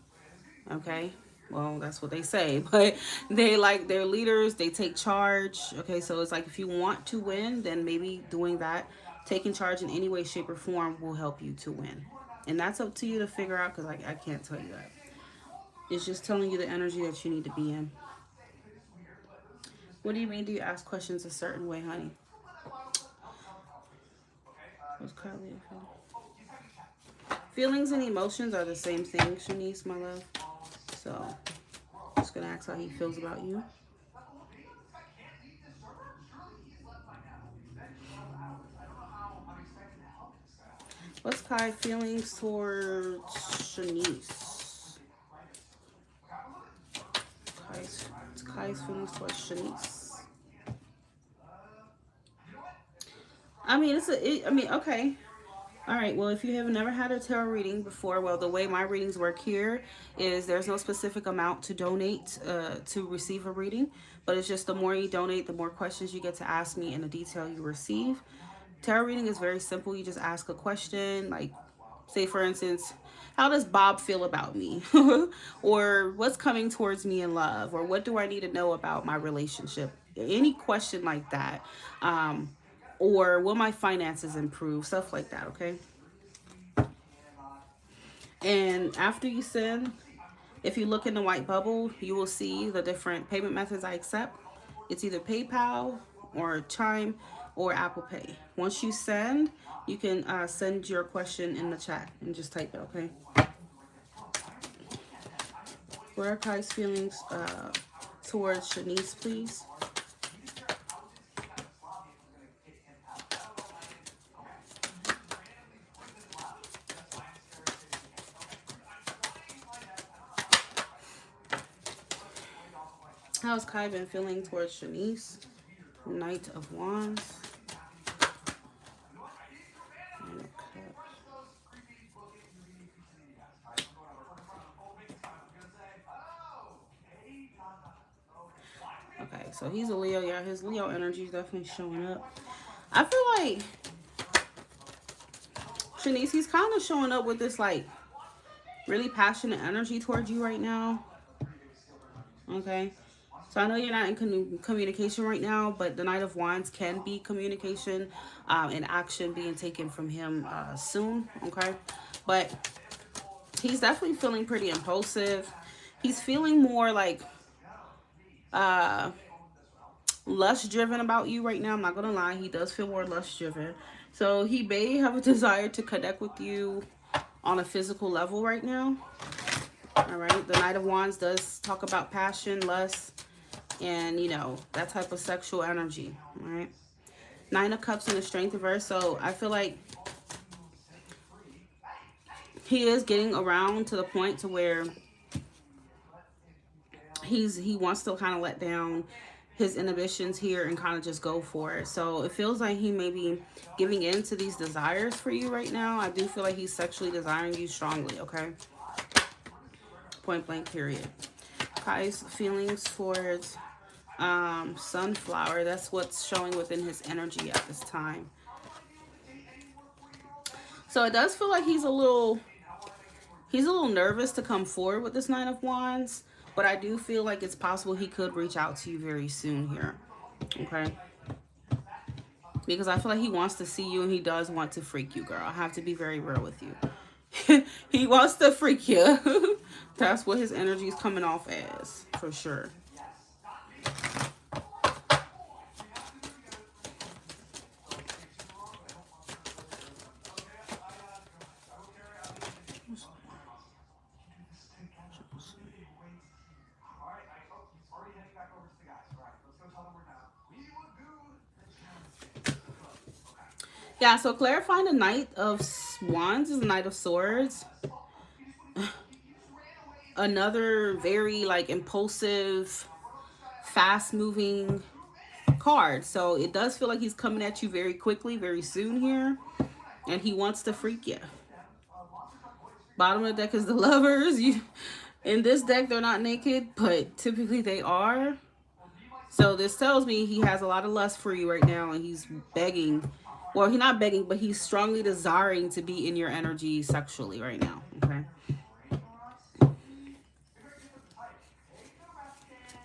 okay? Well, that's what they say, but they like they're leaders. They take charge, okay? So it's like if you want to win, then maybe doing that, taking charge in any way, shape, or form will help you to win. And that's up to you to figure out because I can't tell you that. It's just telling you the energy that you need to be in. What do you mean? Do you ask questions a certain way, honey? What's Carly? Feelings and emotions are the same thing, Shanice, my love. So, just gonna ask how he feels about you. What's Kai's feelings towards Shanice? Kai's feelings towards Shanice. I mean, okay. All right, well, if you have never had a tarot reading before, well, the way my readings work here is there's no specific amount to donate to receive a reading, but it's just the more you donate, the more questions you get to ask me and the detail you receive. Tarot reading is very simple. You just ask a question, like, say, for instance, how does Bob feel about me? Or what's coming towards me in love? Or what do I need to know about my relationship? Any question like that. Or will my finances improve? Stuff like that, okay? And after you send, if you look in the white bubble, you will see the different payment methods I accept. It's either PayPal or Chime or Apple Pay. Once you send, you can send your question in the chat and just type it, okay? What are Kai's feelings towards Shanice, please? How's Kai been feeling towards Shanice? Knight of Wands. so he's a Leo. Yeah, his Leo energy is definitely showing up. I feel like Shanice, he's kind of showing up with this like really passionate energy towards you right now. Okay. So I know you're not in communication right now, but the Knight of Wands can be communication and action being taken from him soon. Okay. But he's definitely feeling pretty impulsive. He's feeling more like uh, lust driven about you right now. I'm not going to lie. He does feel more lust driven. So he may have a desire to connect with you on a physical level right now. All right. The Knight of Wands does talk about passion, lust, and, you know, that type of sexual energy. All right. Nine of Cups and the Strength reverse. So I feel like he is getting around to the point to where he wants to kind of let down his inhibitions here and kind of just go for it. So it feels like he may be giving in to these desires for you right now. I do feel like he's sexually desiring you strongly, okay? Point blank, period. Kai's feelings towards Sunflower. That's what's showing within his energy at this time. So it does feel like he's a little nervous to come forward with this Nine of Wands, but I do feel like it's possible he could reach out to you very soon here. Okay? Because I feel like he wants to see you and he does want to freak you, girl. I have to be very real with you. He wants to freak you. That's what his energy is coming off as, for sure. Yeah, so clarifying the Knight of Wands is the Knight of Swords. Another very like impulsive, fast moving card. So it does feel like he's coming at you very quickly, very soon here. And he wants to freak you. Bottom of the deck is the Lovers. In this deck, they're not naked, but typically they are. So this tells me he has a lot of lust for you right now, and he's begging. Well, he's not begging, but he's strongly desiring to be in your energy sexually right now. Okay.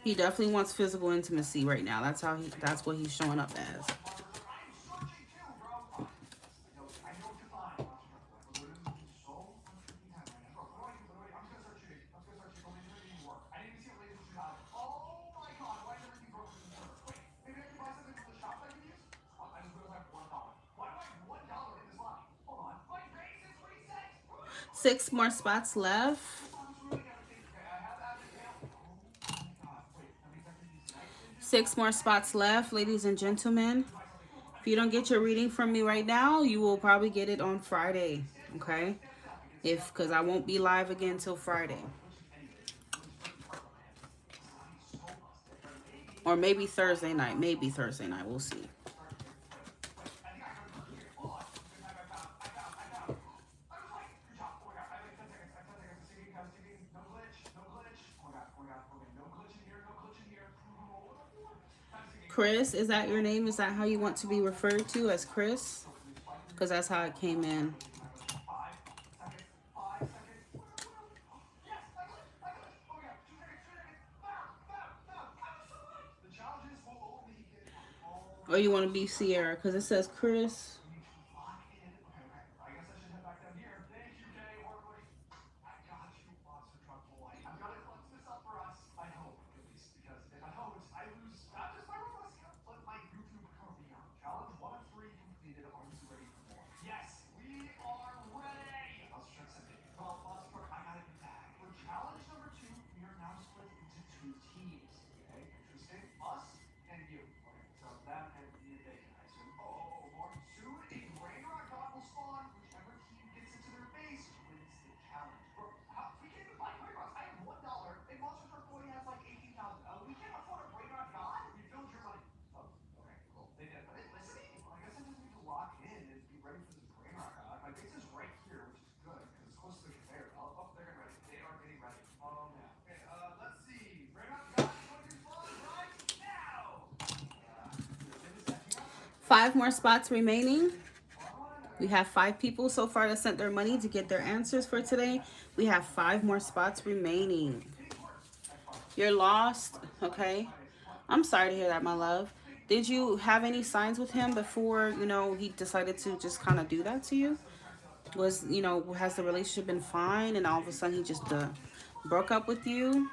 He definitely wants physical intimacy right now. That's what he's showing up as. Six more spots left. Six more spots left, ladies and gentlemen. If you don't get your reading from me right now, you will probably get it on Friday, okay? Because I won't be live again till Friday. Or maybe Thursday night. Maybe Thursday night. We'll see. Chris, is that your name? Is that how you want to be referred to, as Chris? Because that's how it came in. Or you want to be Sierra? Because it says Chris. 5 more spots remaining. We have 5 people so far that sent their money to get their answers for today. We have 5 more spots remaining. You're lost, okay? I'm sorry to hear that, my love. Did you have any signs with him before, you know, he decided to just kind of do that to you? Was, you know, has the relationship been fine and all of a sudden he just broke up with you?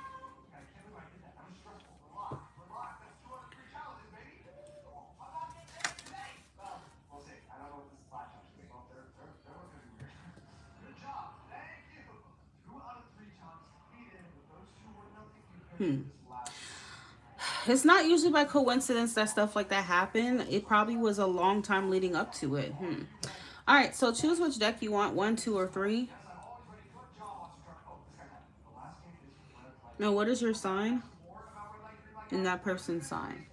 It's not usually by coincidence that stuff like that happened. It probably was a long time leading up to it. All right, so choose which deck you want, 1, 2, or 3. Now, what is your sign and that person's sign?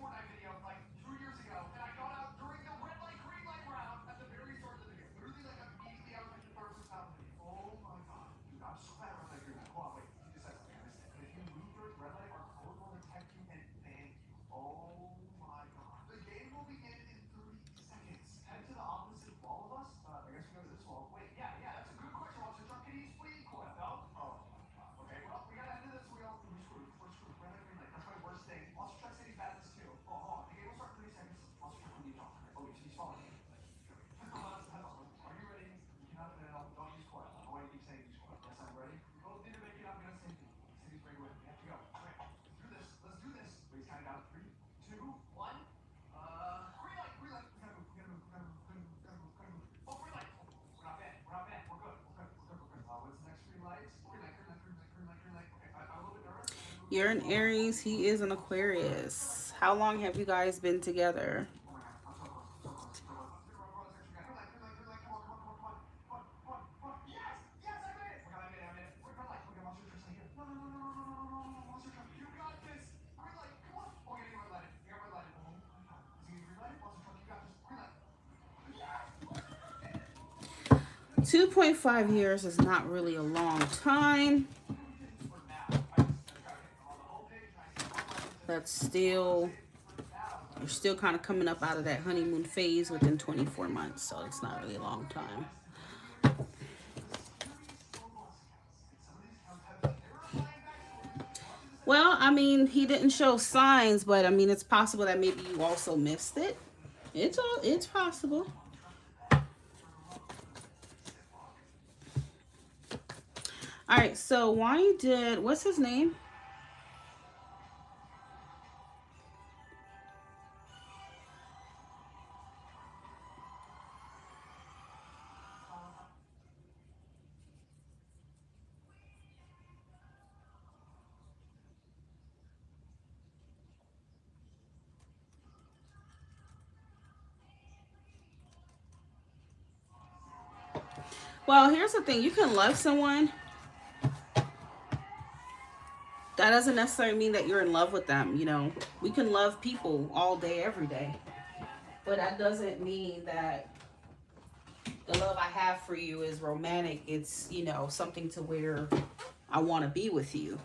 You're an Aries. He is an Aquarius. How long have you guys been together? – 2.5 years is not really a long time. That's still, you're still kind of coming up out of that honeymoon phase within 24 months, so it's not really a long time. Well, I mean, he didn't show signs, but I mean, it's possible that maybe you also missed it. It's possible. All right, so what's his name? Well, here's the thing. You can love someone. That doesn't necessarily mean that you're in love with them, you know. We can love people all day, every day. But that doesn't mean that the love I have for you is romantic. It's, you know, something to where I want to be with you.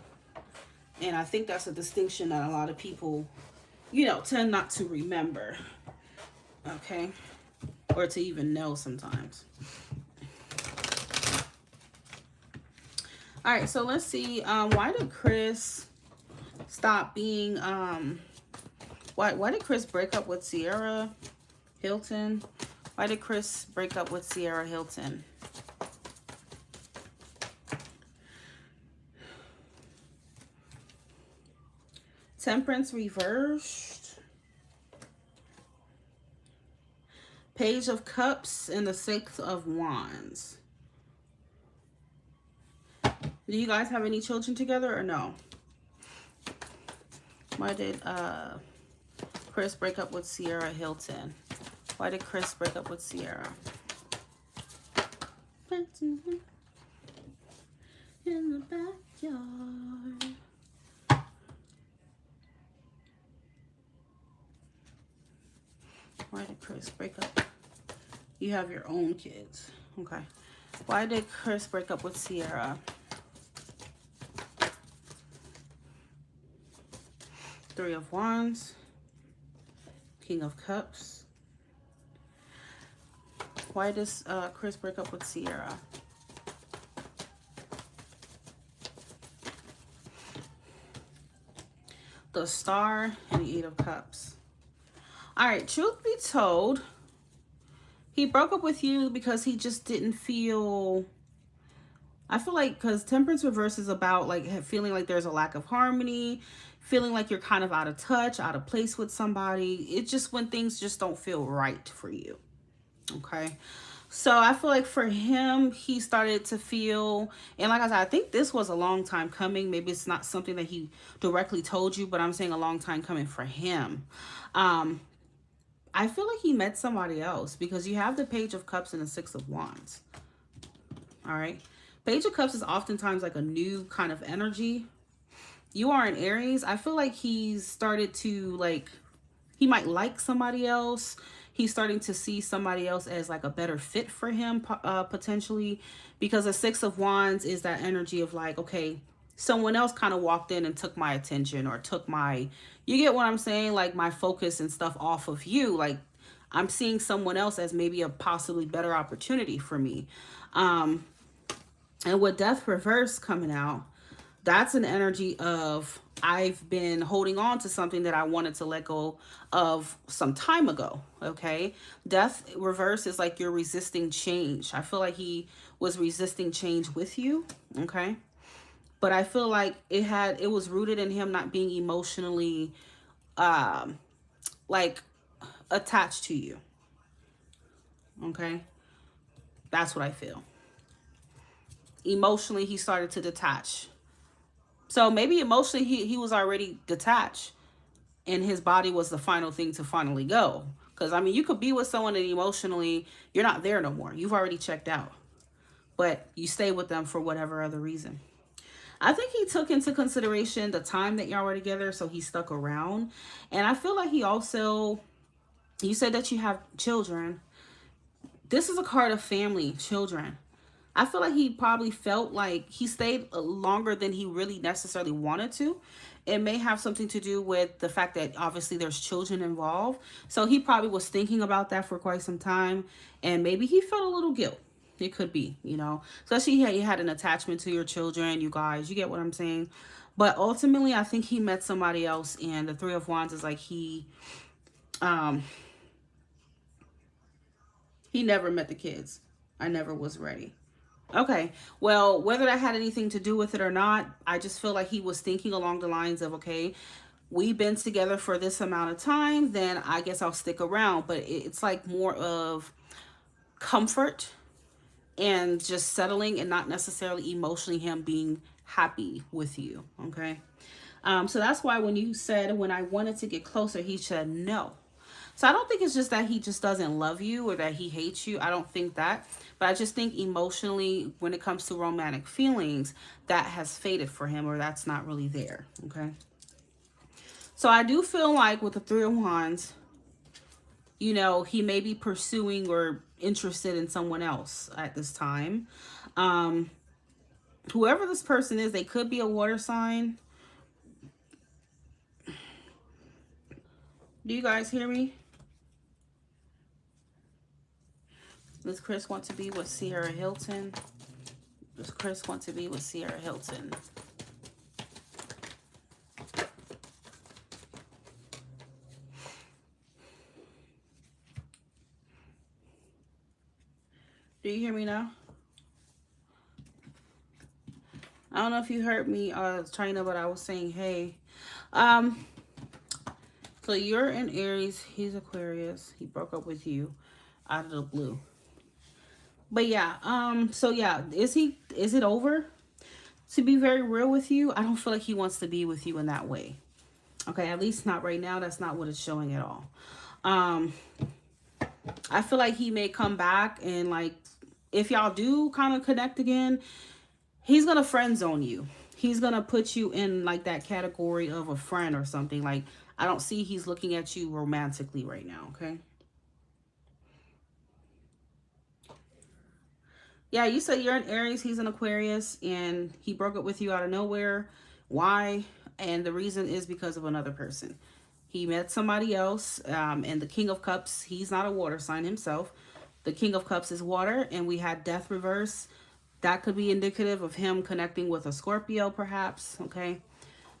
And I think that's a distinction that a lot of people, you know, tend not to remember. Okay? Or to even know sometimes. All right, so let's see. Why did Chris stop being, why did Chris break up with Sierra Hilton? Why did Chris break up with Sierra Hilton? Temperance reversed. Page of Cups and the Six of Wands. Do you guys have any children together or no? Why did Chris break up with Sierra Hilton? Why did Chris break up with Sierra? In the backyard. Why did Chris break up? You have your own kids. Okay. Why did Chris break up with Sierra? Three of Wands. King of Cups. Why does Chris break up with Sierra? The Star and the Eight of Cups. All right, truth be told, he broke up with you because he just didn't feel... I feel like, because Temperance reverse is about like feeling like there's a lack of harmony, feeling like you're kind of out of touch, out of place with somebody. It's just when things just don't feel right for you. Okay. So I feel like for him, he started to feel, and like I said, I think this was a long time coming. Maybe it's not something that he directly told you, but I'm saying a long time coming for him. I feel like he met somebody else because you have the Page of Cups and the Six of Wands. All right. Page of Cups is oftentimes like a new kind of energy. You are in Aries. I feel like he's started to like, he might like somebody else. He's starting to see somebody else as like a better fit for him, potentially, because the Six of Wands is that energy of like, okay, someone else kind of walked in and took my attention or took my, you get what I'm saying? Like my focus and stuff off of you. Like I'm seeing someone else as maybe a possibly better opportunity for me. And with Death reverse coming out, that's an energy of I've been holding on to something that I wanted to let go of some time ago. Okay. Death reverse is like you're resisting change. I feel like he was resisting change with you. Okay. But I feel like it was rooted in him not being emotionally, like attached to you. Okay. That's what I feel. Emotionally, he started to detach. So maybe emotionally he was already detached and his body was the final thing to finally go. Because, I mean, you could be with someone and emotionally you're not there no more. You've already checked out. But you stay with them for whatever other reason. I think he took into consideration the time that y'all were together, so he stuck around. And I feel like he also, you said that you have children. This is a card of family, children. I feel like he probably felt like he stayed longer than he really necessarily wanted to. It may have something to do with the fact that obviously there's children involved. So he probably was thinking about that for quite some time. And maybe he felt a little guilt. It could be, you know, especially he had an attachment to your children, you guys, you get what I'm saying? But ultimately, I think he met somebody else, and the Three of Wands is like he never met the kids. I never was ready. Okay, well, whether that had anything to do with it or not, I just feel like he was thinking along the lines of, okay, we've been together for this amount of time, then I guess I'll stick around. But it's like more of comfort and just settling and not necessarily emotionally him being happy with you. Okay. So that's why when you said, when I wanted to get closer, he said no. So I don't think it's just that he just doesn't love you or that he hates you. I don't think that. But I just think emotionally, when it comes to romantic feelings, that has faded for him, or that's not really there. Okay. So I do feel like with the Three of Wands, you know, he may be pursuing or interested in someone else at this time. Whoever this person is, they could be a water sign. Do you guys hear me? Does Chris want to be with Sierra Hilton? Does Chris want to be with Sierra Hilton? Do you hear me now? I don't know if you heard me, China, but I was saying, hey. So you're in Aries. He's Aquarius. He broke up with you out of the blue. But yeah, so yeah, is it over? To be very real with you, I don't feel like he wants to be with you in that way. Okay, at least not right now. That's not what it's showing at all. I feel like he may come back and like, if y'all do kind of connect again, he's going to friend zone you. He's going to put you in like that category of a friend or something. Like, I don't see he's looking at you romantically right now. Okay. Yeah, you said you're in Aries, he's an Aquarius, and he broke up with you out of nowhere. Why? And the reason is because of another person. He met somebody else, and the King of Cups, he's not a water sign himself. The King of Cups is water, and we had death reverse. That could be indicative of him connecting with a Scorpio, perhaps, okay?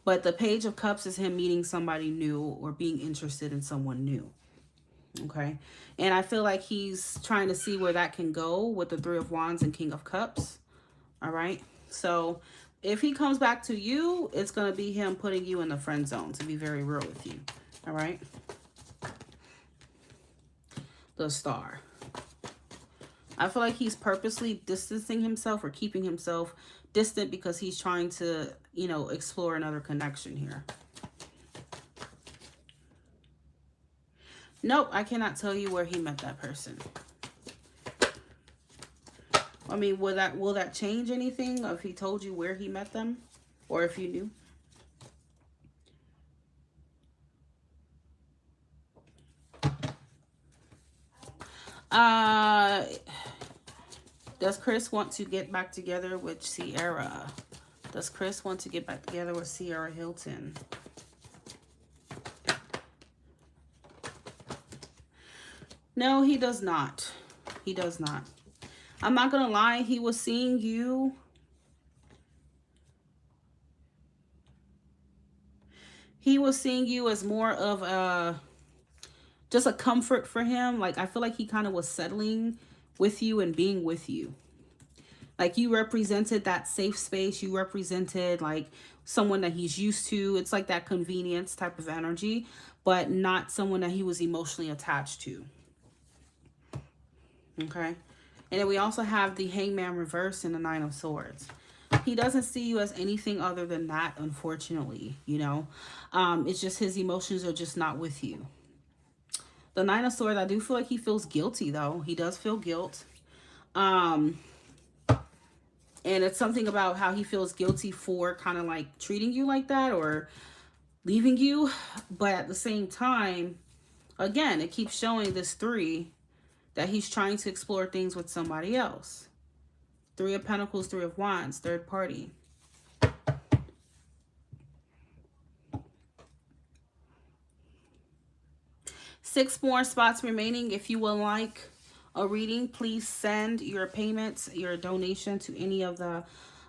But the Page of Cups is him meeting somebody new or being interested in someone new, okay? And I feel like he's trying to see where that can go with the Three of Wands and King of Cups, all right? So if he comes back to you, it's going to be him putting you in the friend zone, to be very real with you, all right? The Star. I feel like he's purposely distancing himself or keeping himself distant because he's trying to, you know, explore another connection here. Nope, I cannot tell you where he met that person. I mean, will that change anything if he told you where he met them or if you knew? Does Chris want to get back together with Sierra? Does Chris want to get back together with Sierra Hilton? No, he does not. He does not. I'm not going to lie. He was seeing you. He was seeing you as more of a, just a comfort for him. Like, I feel like he kind of was settling with you and being with you. Like, you represented that safe space. You represented like someone that he's used to. It's like that convenience type of energy, but not someone that he was emotionally attached to. Okay. And then we also have the Hangman reverse and the Nine of Swords. He doesn't see you as anything other than that, unfortunately, you know. It's just his emotions are just not with you. The Nine of Swords, I do feel like he feels guilty, though. He does feel guilt. And it's something about how he feels guilty for kind of like treating you like that or leaving you. But at the same time, again, it keeps showing this 3 that he's trying to explore things with somebody else. 3 of Pentacles, 3 of Wands, third party. Six more spots remaining. If you would like a reading, please send your payments, your donation to any of the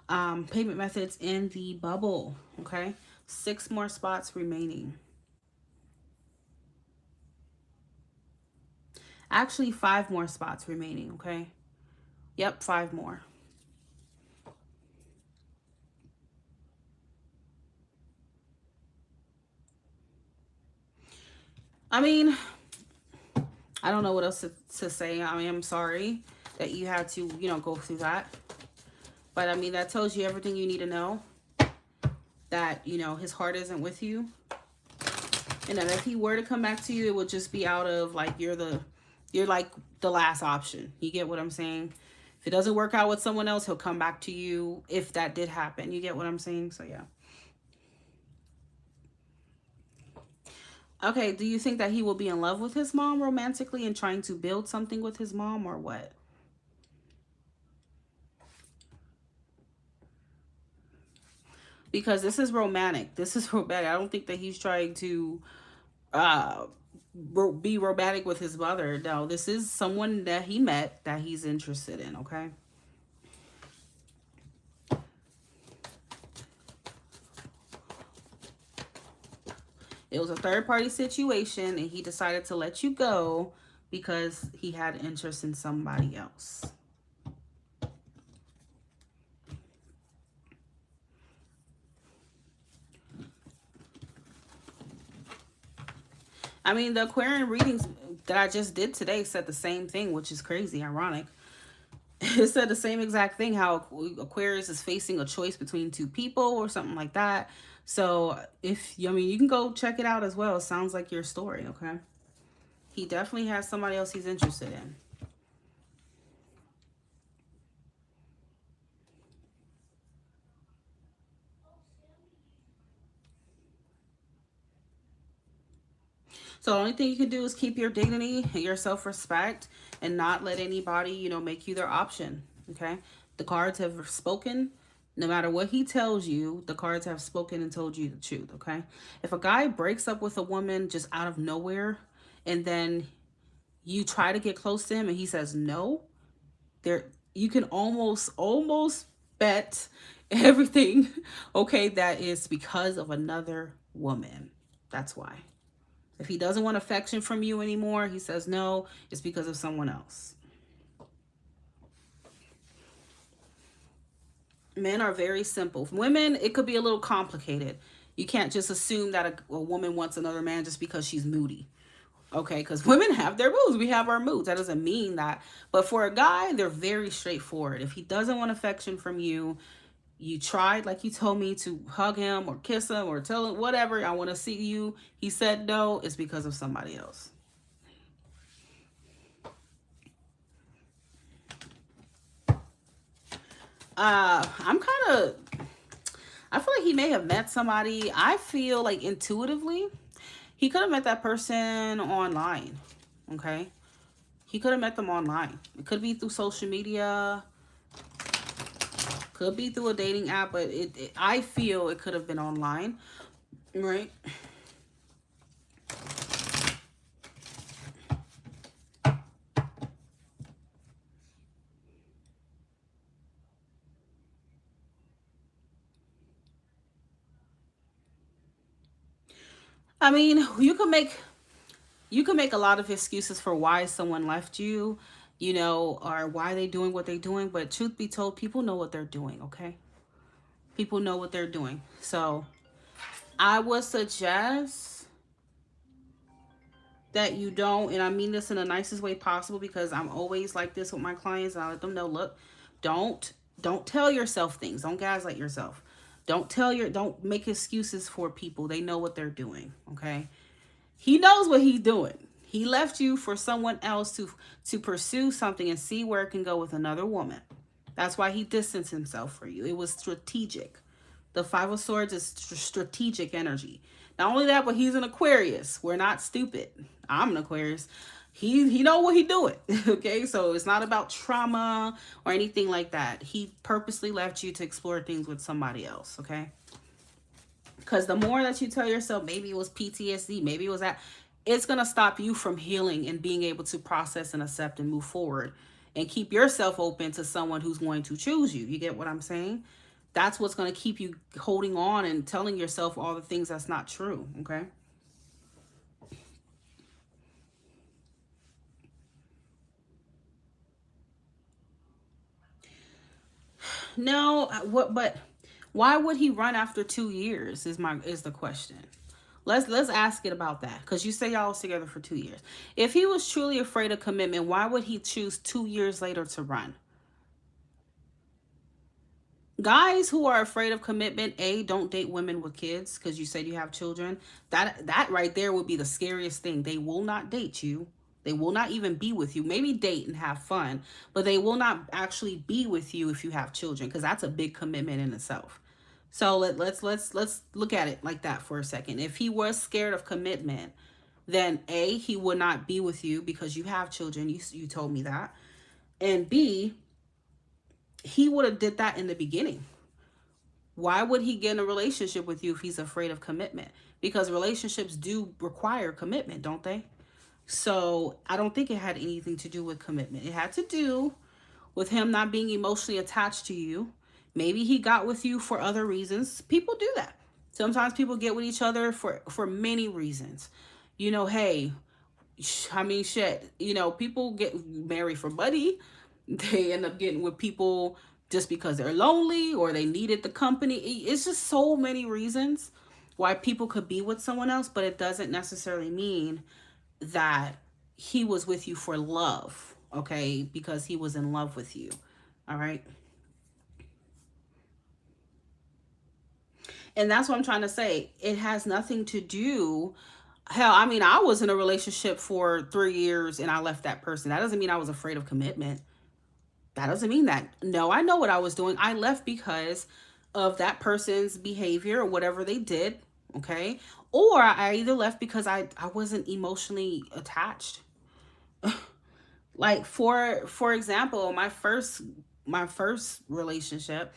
payment methods in the bubble. Okay, 6 more spots remaining. Actually, 5 more spots remaining. Okay, yep, 5 more. I mean, I don't know what else to say. I mean, I'm sorry that you had to, you know, go through that. But I mean, that tells you everything you need to know. That, you know, his heart isn't with you. And that if he were to come back to you, it would just be out of like, you're like the last option. You get what I'm saying? If it doesn't work out with someone else, he'll come back to you if that did happen. You get what I'm saying? So yeah. Okay, do you think that he will be in love with his mom romantically and trying to build something with his mom or what? Because this is romantic. This is romantic. I don't think that he's trying to be romantic with his mother. No, this is someone that he met that he's interested in, okay? It was a third-party situation, and he decided to let you go because he had interest in somebody else. I mean, the Aquarian readings that I just did today said the same thing, which is crazy, ironic. It said the same exact thing, how Aquarius is facing a choice between 2 people or something like that. So if, I mean, you can go check it out as well. It sounds like your story, okay? He definitely has somebody else he's interested in. So the only thing you can do is keep your dignity and your self-respect and not let anybody, you know, make you their option, okay? The cards have spoken. No matter what he tells you, the cards have spoken and told you the truth, okay? If a guy breaks up with a woman just out of nowhere and then you try to get close to him and he says no, there you can almost bet everything, okay, that is because of another woman. That's why. If he doesn't want affection from you anymore, he says no, it's because of someone else. Men are very simple. Women, it could be a little complicated. You can't just assume that a woman wants another man just because she's moody. Okay, because women have their moods. We have our moods. That doesn't mean that. But for a guy, they're very straightforward. If he doesn't want affection from you, you tried, like you told me, to hug him or kiss him or tell him whatever, I want to see you. He said no, it's because of somebody else. I'm kind of, I feel like he may have met somebody. I feel like intuitively, he could have met that person online. Okay. He could have met them online. It could be through social media. Could be through a dating app, but I feel it could have been online. Right? I mean, you can make a lot of excuses for why someone left you, you know, or why they doing what they're doing, but truth be told, people know what they're doing, okay? People know what they're doing. So, I would suggest that you don't, and I mean this in the nicest way possible because I'm always like this with my clients, and I let them know, look, don't tell yourself things. Don't gaslight yourself. Don't make excuses for people. They know what they're doing, okay? He knows what he's doing. He left you for someone else to pursue something and see where it can go with another woman. That's why he distanced himself for you. It was strategic. The Five of Swords is strategic energy. Not only that, but he's an Aquarius. We're not stupid. I'm an Aquarius. He know what he doing. Okay, so it's not about trauma or anything like that. He purposely left you to explore things with somebody else. Okay. Because the more that you tell yourself, maybe it was PTSD, maybe it was that, it's going to stop you from healing and being able to process and accept and move forward and keep yourself open to someone who's going to choose you. You get what I'm saying? That's what's going to keep you holding on and telling yourself all the things that's not true. Okay. No, but why would he run after 2 years is the question. Let's ask it about that, because you say y'all was together for 2 years. If he was truly afraid of commitment, why would he choose 2 years later to run? Guys who are afraid of commitment, don't date women with kids because you said you have children. That right there would be the scariest thing. They will not date you. They will not even be with you. Maybe date and have fun, but they will not actually be with you if you have children, because that's a big commitment in itself. So let's look at it like that for a second. If he was scared of commitment, then he would not be with you because you have children. You told me that. And B, he would have did that in the beginning. Why would he get in a relationship with you if he's afraid of commitment? Because relationships do require commitment, don't they? So I don't think it had anything to do with commitment. It had to do with him not being emotionally attached to you. Maybe he got with you for other reasons. People do that. Sometimes people get with each other for many reasons. You know, hey, I mean, shit, you know, people get married for money. They end up getting with people just because they're lonely or they needed the company. It's just so many reasons why people could be with someone else, but it doesn't necessarily mean that he was with you for love, okay? Because he was in love with you, all right? And that's what I'm trying to say. It has nothing to do. Hell, I mean, I was in a relationship for 3 years and I left that person. That doesn't mean I was afraid of commitment. That doesn't mean that. No, I know what I was doing. I left because of that person's behavior or whatever they did, okay? Or I either left because I wasn't emotionally attached. Like for example, my first relationship,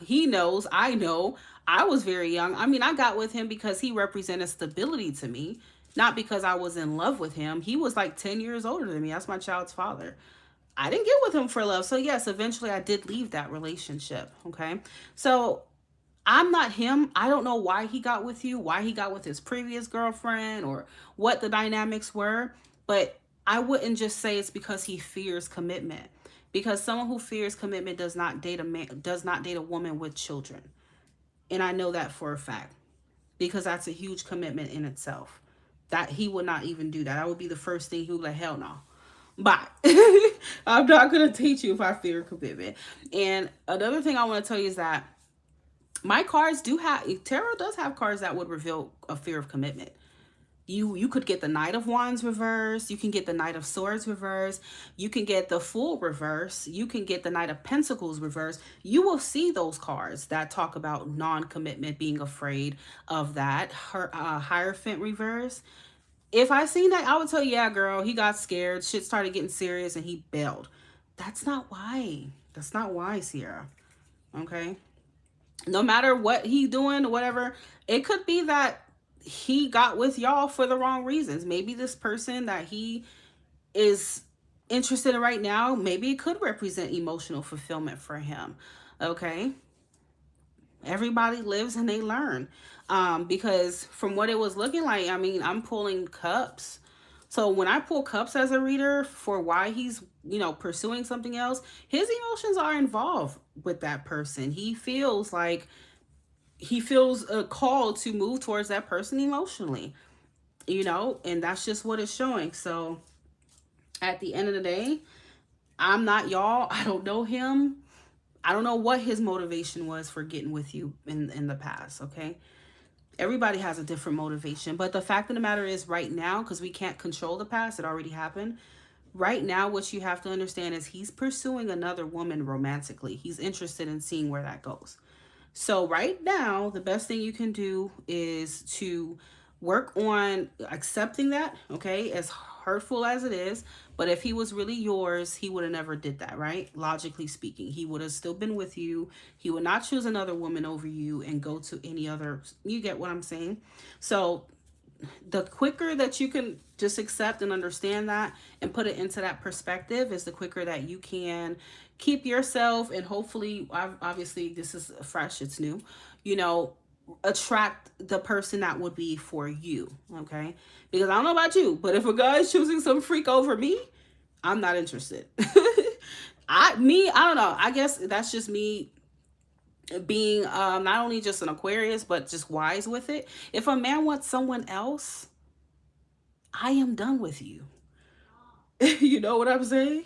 he knows, I know, I was very young. I mean, I got with him because he represented stability to me. Not because I was in love with him. He was like 10 years older than me. That's my child's father. I didn't get with him for love. So yes, eventually I did leave that relationship. Okay. So I'm not him. I don't know why he got with you, why he got with his previous girlfriend, or what the dynamics were. But I wouldn't just say it's because he fears commitment. Because someone who fears commitment does not date a man, does not date a woman with children. And I know that for a fact. Because that's a huge commitment in itself. That he would not even do that. That would be the first thing he would be like, hell no. Bye. I'm not gonna teach you if I fear commitment. And another thing I want to tell you is that my cards do have, tarot does have cards that would reveal a fear of commitment. You could get the Knight of Wands reverse. You can get the Knight of Swords reverse. You can get the Fool reverse. You can get the Knight of Pentacles reverse. You will see those cards that talk about non-commitment, being afraid of that. Hierophant reverse. If I seen that, I would tell you, yeah, girl, he got scared. Shit started getting serious and he bailed. That's not why. That's not why, Sierra. Okay? No matter what he doing, whatever, it could be that he got with y'all for the wrong reasons. Maybe this person that he is interested in right now, maybe it could represent emotional fulfillment for him. Okay? Everybody lives and they learn. Because from what it was looking like, I mean, I'm pulling cups. So when I pull cups as a reader for why he's, pursuing something else, his emotions are involved with that person. He feels a call to move towards that person emotionally, and that's just what it's showing. So at the end of the day, I'm not y'all. I don't know him. I don't know what his motivation was for getting with you in the past, okay? Everybody has a different motivation. But the fact of the matter is right now, because we can't control the past, it already happened. Right now, what you have to understand is he's pursuing another woman romantically. He's interested in seeing where that goes. So right now, the best thing you can do is to work on accepting that, okay, as hurtful as it is. But if he was really yours, he would have never did that, right? Logically speaking, he would have still been with you. He would not choose another woman over you and go to any other. You get what I'm saying? So the quicker that you can just accept and understand that and put it into that perspective is the quicker that you can keep yourself, and hopefully, obviously this is fresh, it's new, attract the person that would be for you. Okay? Because I don't know about you, but if a guy is choosing some freak over me, I'm not interested. I don't know, I guess that's just me being not only just an Aquarius but just wise with it. If a man wants someone else, I am done with you. You know what I'm saying?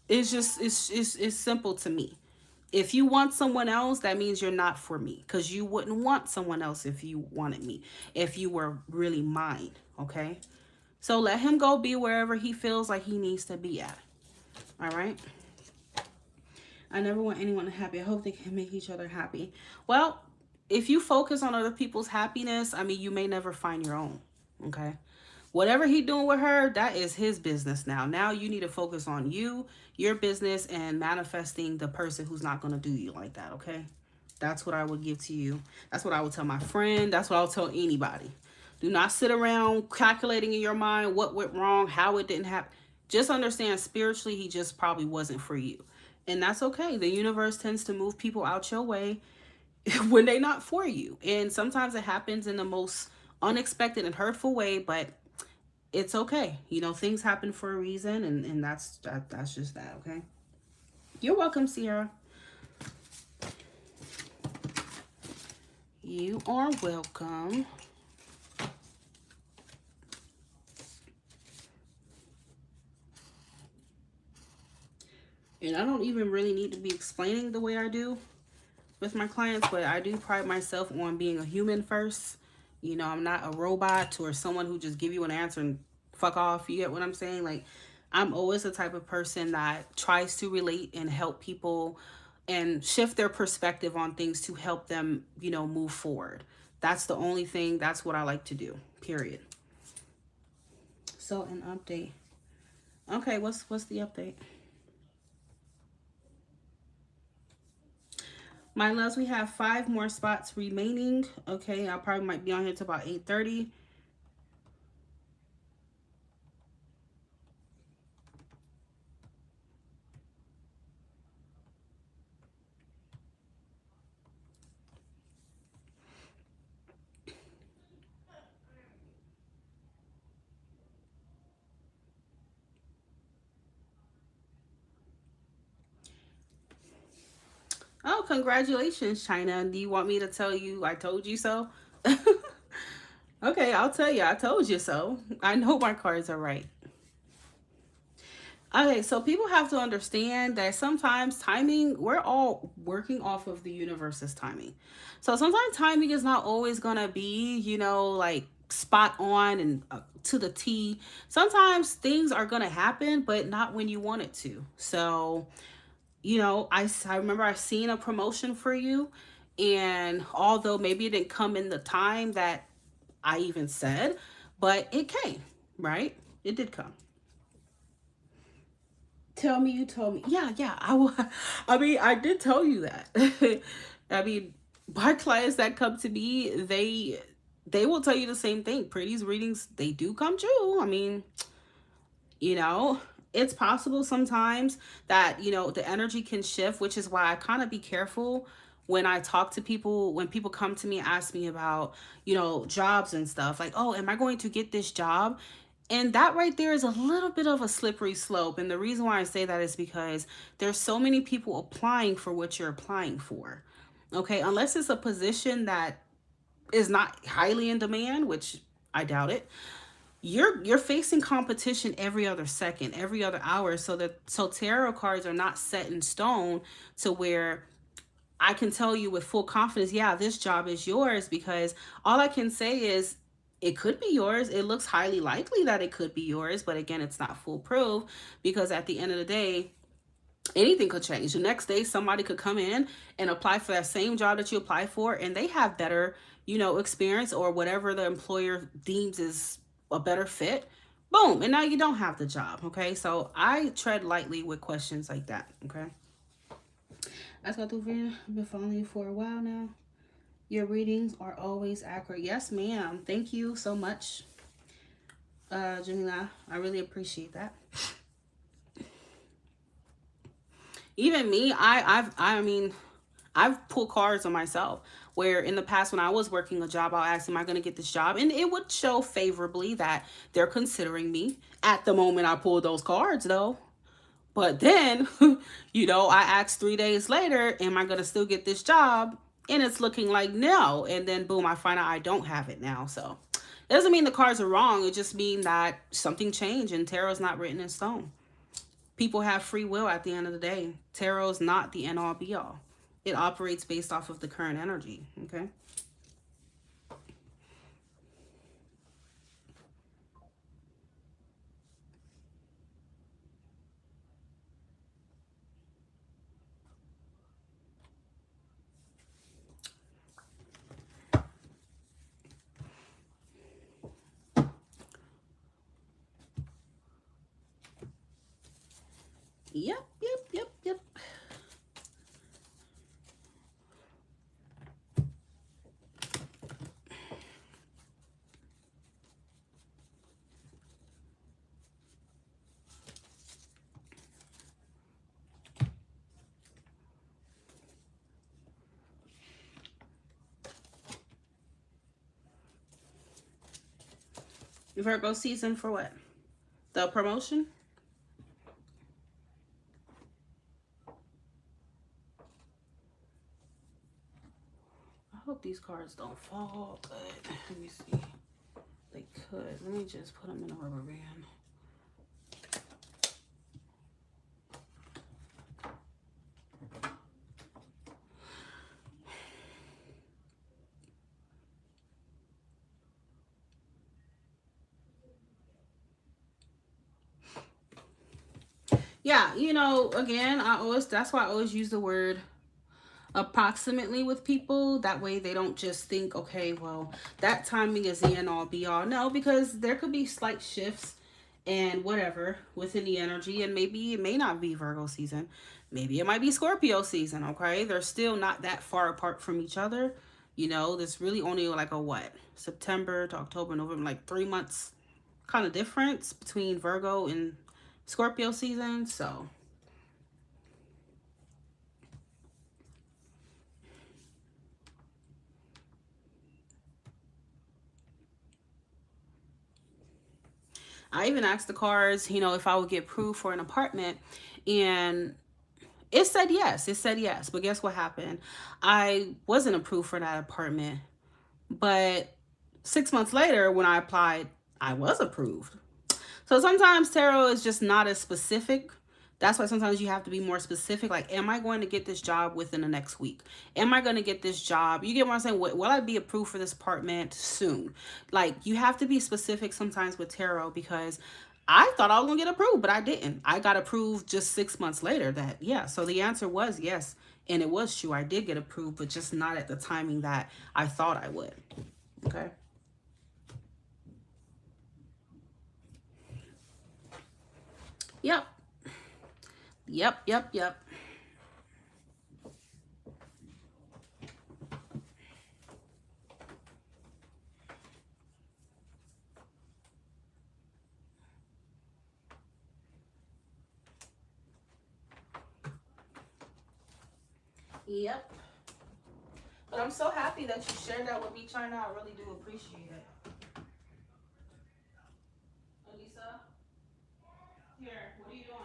It's just it's simple to me. If you want someone else, that means you're not for me, because you wouldn't want someone else if you wanted me, if you were really mine. Okay? So let him go be wherever he feels like he needs to be at. All right? I never want anyone happy. I hope they can make each other happy. Well, if you focus on other people's happiness, I mean, you may never find your own. Okay? Whatever he doing with her, that is his business now. Now you need to focus on you, your business, and manifesting the person who's not going to do you like that, okay? That's what I would give to you. That's what I would tell my friend. That's what I would tell anybody. Do not sit around calculating in your mind what went wrong, how it didn't happen. Just understand spiritually, he just probably wasn't for you. And that's okay. The universe tends to move people out your way when they're not for you. And sometimes it happens in the most unexpected and hurtful way, but it's okay. Things happen for a reason, and that's just that, okay? You're welcome, Sierra. You are welcome. And I don't even really need to be explaining the way I do with my clients, but I do pride myself on being a human first. I'm not a robot or someone who just give you an answer and fuck off. You get what I'm saying? Like, I'm always the type of person that tries to relate and help people and shift their perspective on things to help them, move forward. That's the only thing. That's what I like to do, period. So an update. Okay, what's the update? My loves, we have 5 more spots remaining. Okay, I probably might be on here till about 8:30. Oh, congratulations, China. Do you want me to tell you I told you so? Okay, I'll tell you I told you so. I know my cards are right. Okay, so people have to understand that sometimes timing, we're all working off of the universe's timing. So sometimes timing is not always going to be, like spot on and to the T. Sometimes things are going to happen, but not when you want it to. So, I remember I seen a promotion for you. And although maybe it didn't come in the time that I even said, but it came, right? It did come. Tell me you told me. Yeah, yeah. I mean, I did tell you that. I mean, my clients that come to me, they will tell you the same thing. Pretty's readings, they do come true. I mean, you know, it's possible sometimes that, the energy can shift, which is why I kind of be careful when I talk to people, when people come to me and ask me about, jobs and stuff, like, oh, am I going to get this job? And that right there is a little bit of a slippery slope. And the reason why I say that is because there's so many people applying for what you're applying for. Okay, unless it's a position that is not highly in demand, which I doubt it, you're facing competition every other second, every other hour. So tarot cards are not set in stone to where I can tell you with full confidence, yeah, this job is yours, because all I can say is it could be yours. It looks highly likely that it could be yours, but again, it's not foolproof, because at the end of the day, anything could change. The next day, somebody could come in and apply for that same job that you apply for, and they have better, experience, or whatever the employer deems is a better fit. Boom, and now you don't have the job. Okay, so I tread lightly with questions like that. Okay, let's go through. I've been following you for a while now. Your readings are always accurate. Yes, ma'am. Thank you so much, Jamila. I really appreciate that. Even me, I've pulled cards on myself where in the past when I was working a job, I'll ask, am I going to get this job? And it would show favorably that they're considering me at the moment I pulled those cards, though. But then, I asked 3 days later, am I going to still get this job? And it's looking like no. And then, boom, I find out I don't have it now. So it doesn't mean the cards are wrong. It just means that something changed, and tarot's not written in stone. People have free will at the end of the day. Tarot's not the end all be all. It operates based off of the current energy. Okay. Yep, yep, yep, yep. Virgo season for what? The promotion? I hope these cards don't fall, but let me see. They could. Let me just put them in a rubber band. Yeah, again, that's why I always use the word approximately with people. That way they don't just think, okay, well, that timing is the end all be all. No, because there could be slight shifts and whatever within the energy, and maybe it may not be Virgo season. Maybe it might be Scorpio season. Okay, they're still not that far apart from each other. There's really only like a what, September to October, November, like 3 months kind of difference between Virgo and Scorpio season. So I even asked the cards, if I would get approved for an apartment. And It said yes. It said yes. But guess what happened? I wasn't approved for that apartment. But 6 months later, when I applied, I was approved. So sometimes tarot is just not as specific. That's why sometimes you have to be more specific. Like, am I going to get this job within the next week? Am I going to get this job? You get what I'm saying? Will I be approved for this apartment soon? Like, you have to be specific sometimes with tarot, because I thought I was going to get approved, but I didn't. I got approved just 6 months later that, yeah. So the answer was yes. And it was true. I did get approved, but just not at the timing that I thought I would. Okay. Yep. Yep. Yep. Yep. Yep. But I'm so happy that you shared that with me, China. I really do appreciate it. Elisa, here, what are you doing?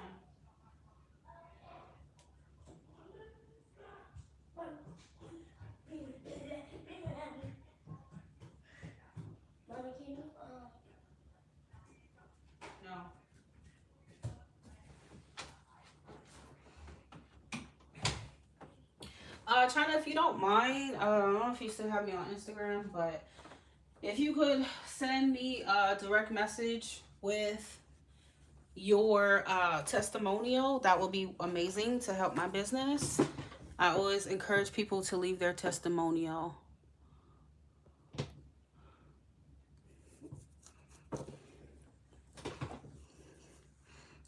No. China, if you don't mind, I don't know if you still have me on Instagram, but if you could send me a direct message with your testimonial, that would be amazing to help my business. I always encourage people to leave their testimonial.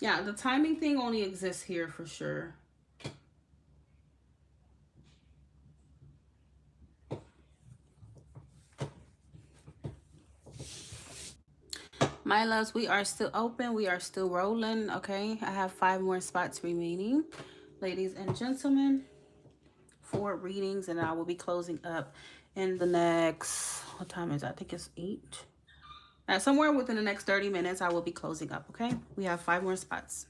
Yeah, the timing thing only exists here for sure. My loves, we are still open. We are still rolling. Okay, I have 5 more spots remaining. Ladies and gentlemen, 4 readings, and I will be closing up in the next, what time is that? I think it's 8. Somewhere within the next 30 minutes, I will be closing up. Okay, we have 5 more spots.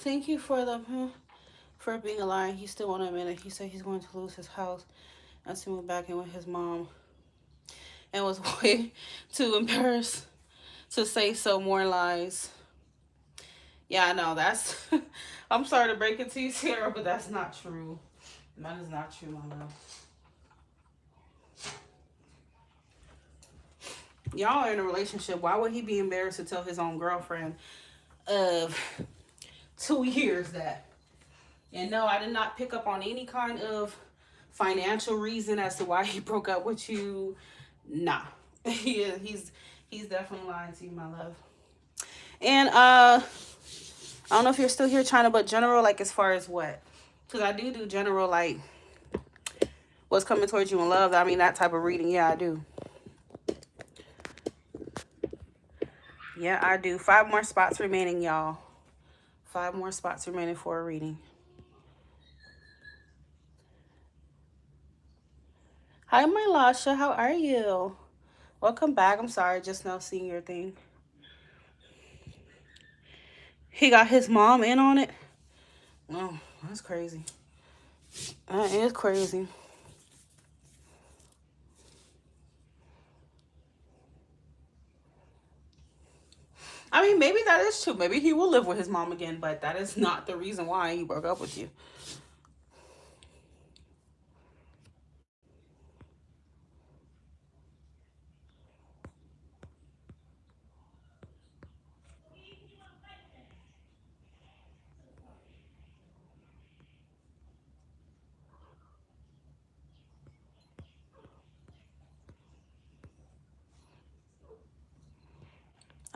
Thank you for being a liar. He still won't admit it. He said he's going to lose his house and to move back in with his mom, and was way too embarrassed to say so. More lies. Yeah, I know. That's. I'm sorry to break it to you, Sarah, but that's not true. That is not true, my love. Y'all are in a relationship. Why would he be embarrassed to tell his own girlfriend of 2 years that? And no, I did not pick up on any kind of financial reason as to why he broke up with you. Nah. He's definitely lying to you, my love. And I don't know if you're still here, China, but general, like, as far as what? Because I do general, like, what's coming towards you in love. I mean, that type of reading. Yeah, I do. Yeah, I do. 5 more spots remaining, y'all. 5 more spots remaining for a reading. Hi, my Lasha. How are you? Welcome back. I'm sorry, just now seeing your thing. He got his mom in on it? Oh, that's crazy. That is crazy. I mean, maybe that is true. Maybe he will live with his mom again, but that is not the reason why he broke up with you.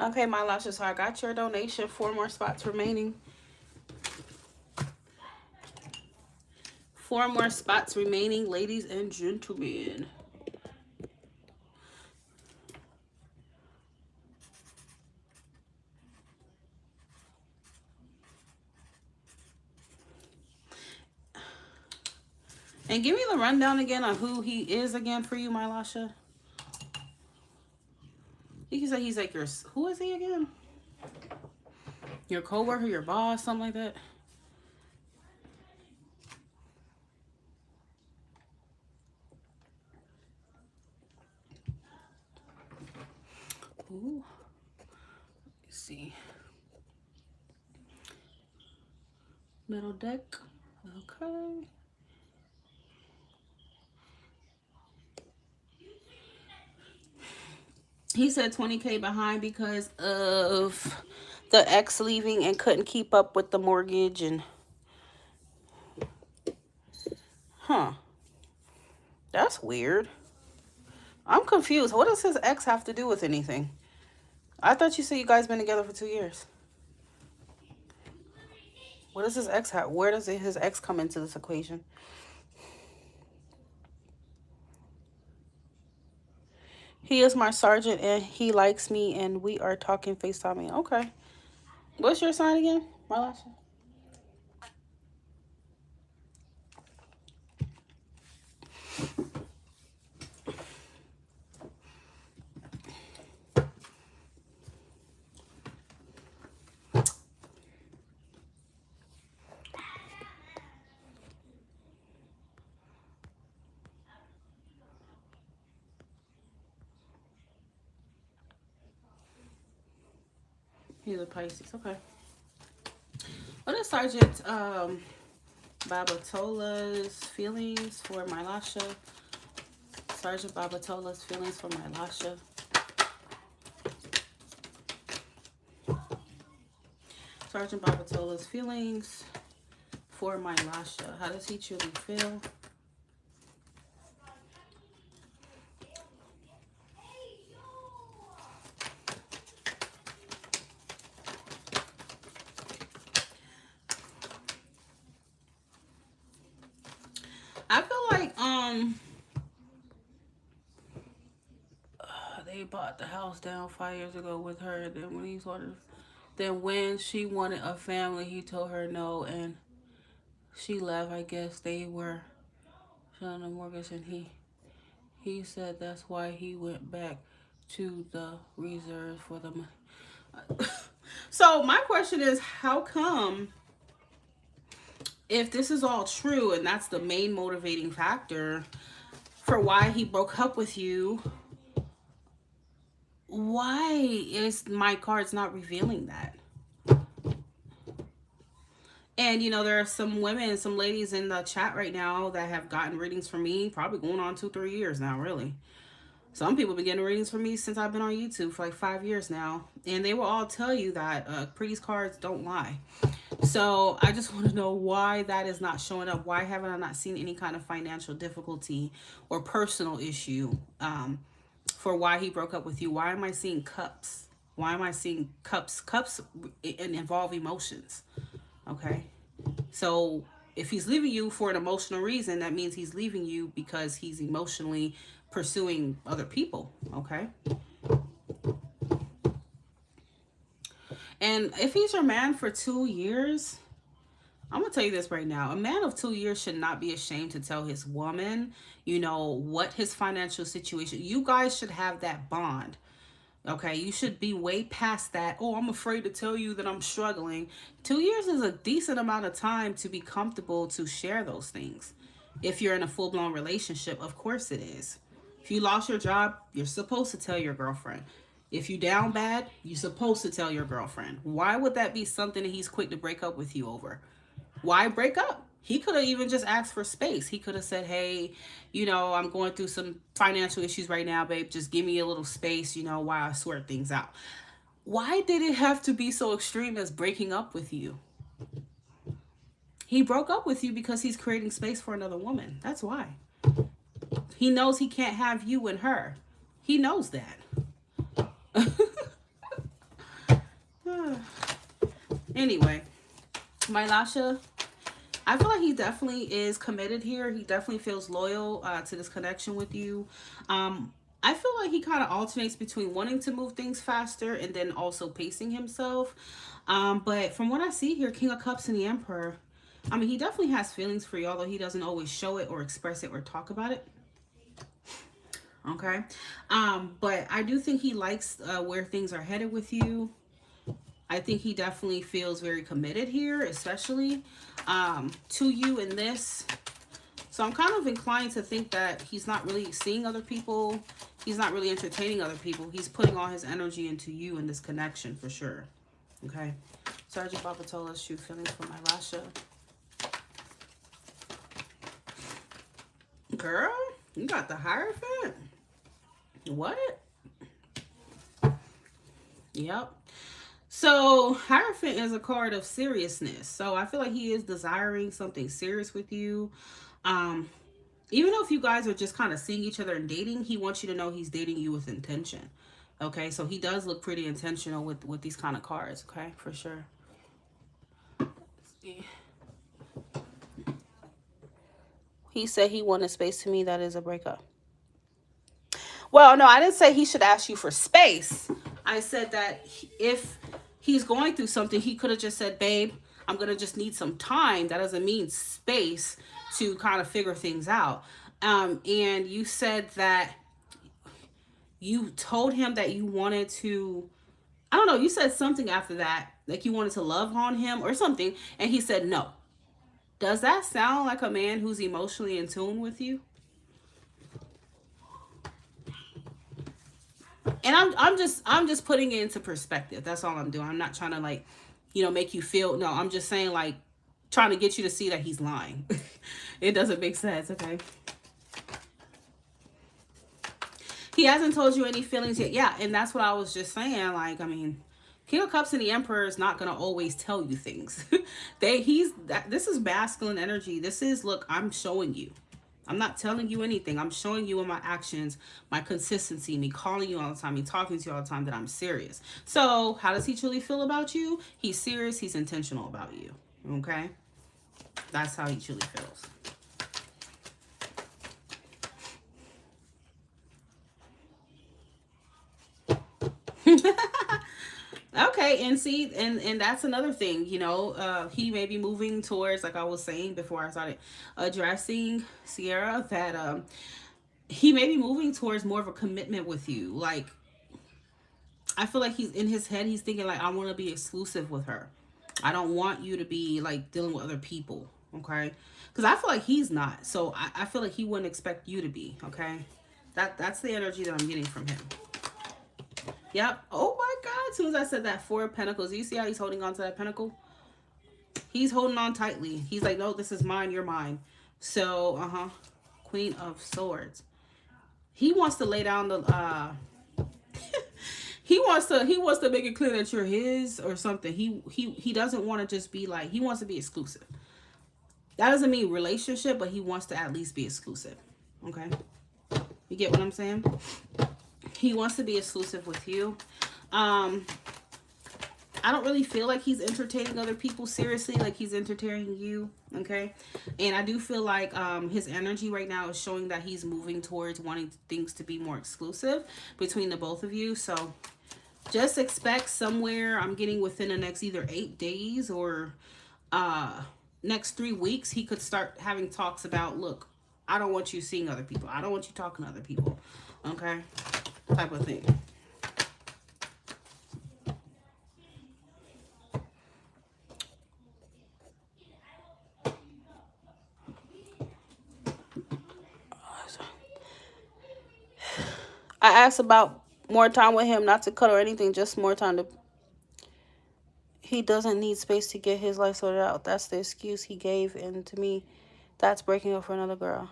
Okay, my lashes. So I got your donation. 4 more spots remaining. 4 more spots remaining, ladies and gentlemen. And give me the rundown again on who he is again for you, my Lasha. You can say he's like your... Who is he again? Your co-worker, your boss, something like that? Ooh. Let's see. Middle deck. Okay. He said 20K behind because of the ex leaving and couldn't keep up with the mortgage and... Huh. That's weird. I'm confused. What does his ex have to do with anything? I thought you said you guys been together for 2 years. What does his ex have? Where does his ex come into this equation? He is my sergeant and he likes me and we are talking FaceTiming. Okay. What's your sign again? My last one. He's a Pisces. Okay. What is Sergeant Babatola's feelings for my Lasha? Sergeant Babatola's feelings for my Lasha. Sergeant Babatola's feelings for my Lasha. How does he truly feel? I feel like they bought the house down 5 years ago with her. Then when she wanted a family, he told her no, and she left. I guess they were on the mortgage, and he said that's why he went back to the reserves for the money. So my question is, how come if this is all true and that's the main motivating factor for why he broke up with you, why is my cards not revealing that? And you know, there are some women, some ladies in the chat right now that have gotten readings from me, probably going on 2-3 years now, really. Some people been getting readings from me since I've been on YouTube for like 5 years now. And they will all tell you that Pretty's cards don't lie. So I just want to know why that is not showing up. Why haven't I not seen any kind of financial difficulty or personal issue for why he broke up with you? Why am I seeing cups? Why am I seeing cups? Cups involve emotions. Okay. So if he's leaving you for an emotional reason, that means he's leaving you because he's emotionally pursuing other people. Okay. And if he's your man for 2 years, I'm going to tell you this right now. A man of 2 years should not be ashamed to tell his woman, you know, what his financial situation. You guys should have that bond. Okay, you should be way past that. Oh, I'm afraid to tell you that I'm struggling. 2 years is a decent amount of time to be comfortable to share those things. If you're in a full-blown relationship, of course it is. If you lost your job, you're supposed to tell your girlfriend. If you down bad, you're supposed to tell your girlfriend. Why would that be something that he's quick to break up with you over? Why break up? He could have even just asked for space. He could have said, hey, you know, I'm going through some financial issues right now, babe. Just give me a little space, you know, while I sort things out. Why did it have to be so extreme as breaking up with you? He broke up with you because he's creating space for another woman. That's why. He knows he can't have you and her. He knows that. Anyway, my Lasha, I feel like he definitely is committed here. He definitely feels loyal to this connection with you. I feel like he kind of alternates between wanting to move things faster and then also pacing himself. But from what I see here, King of Cups and the Emperor, I mean, he definitely has feelings for you, although he doesn't always show it or express it or talk about it. Okay. But I do think he likes where things are headed with you. I think he definitely feels very committed here, especially to you in this. So I'm kind of inclined to think that he's not really seeing other people. He's not really entertaining other people. He's putting all his energy into you in this connection for sure. Okay. Sergeant Babatola, shoot feelings for my Rasha. Girl, you got the Hierophant. What? Yep. So Hierophant is a card of seriousness. So I feel like he is desiring something serious with you. Even though if you guys are just kind of seeing each other and dating, he wants you to know he's dating you with intention. Okay, so he does look pretty intentional with these kind of cards. Okay, for sure. Let's see. He said he wanted space. To me, that is a breakup. Well, no, I didn't say he should ask you for space. I said that if he's going through something, he could have just said, babe, I'm going to just need some time. That doesn't mean space to kind of figure things out. And you said that you told him that you wanted to, I don't know, you said something after that, like you wanted to love on him or something. And he said no. Does that sound like a man who's emotionally in tune with you? And I'm just putting it into perspective. That's all I'm doing. I'm not trying to, like, you know, make you feel, no, I'm just saying, like, trying to get you to see that he's lying. It doesn't make sense, okay? He hasn't told you any feelings yet. Yeah, and that's what I was just saying. Like, I mean, King of Cups and the Emperor is not going to always tell you things. This is masculine energy. This is, look, I'm showing you. I'm not telling you anything. I'm showing you in my actions, my consistency, me calling you all the time, me talking to you all the time, that I'm serious. So how does he truly feel about you? He's serious. He's intentional about you. Okay? That's how he truly feels. Okay, and see, and that's another thing, you know, he may be moving towards, like I was saying before I started addressing Sierra, that he may be moving towards more of a commitment with you. Like, I feel like he's in his head, he's thinking like, I want to be exclusive with her. I don't want you to be like dealing with other people. Okay? Because I feel like he's not. So I feel like he wouldn't expect you to be. Okay? That's the energy that I'm getting from him. Yep. Oh my God. As soon as I said that, 4 of Pentacles. You see how he's holding on to that pentacle? He's holding on tightly. He's like, no, this is mine. You're mine. So, Queen of Swords. He wants to lay down the, he wants to make it clear that you're his or something. He doesn't want to just be like, he wants to be exclusive. That doesn't mean relationship, but he wants to at least be exclusive. Okay? You get what I'm saying? He wants to be exclusive with you. I don't really feel like he's entertaining other people seriously, like he's entertaining you, okay? And I do feel like his energy right now is showing that he's moving towards wanting things to be more exclusive between the both of you. So just expect somewhere, I'm getting within the next either 8 days or next 3 weeks, he could start having talks about, look, I don't want you seeing other people. I don't want you talking to other people, okay? Type of thing. I asked about more time with him, not to cut or anything, just more time to... He doesn't need space to get his life sorted out. That's the excuse he gave, and to me, that's breaking up for another girl.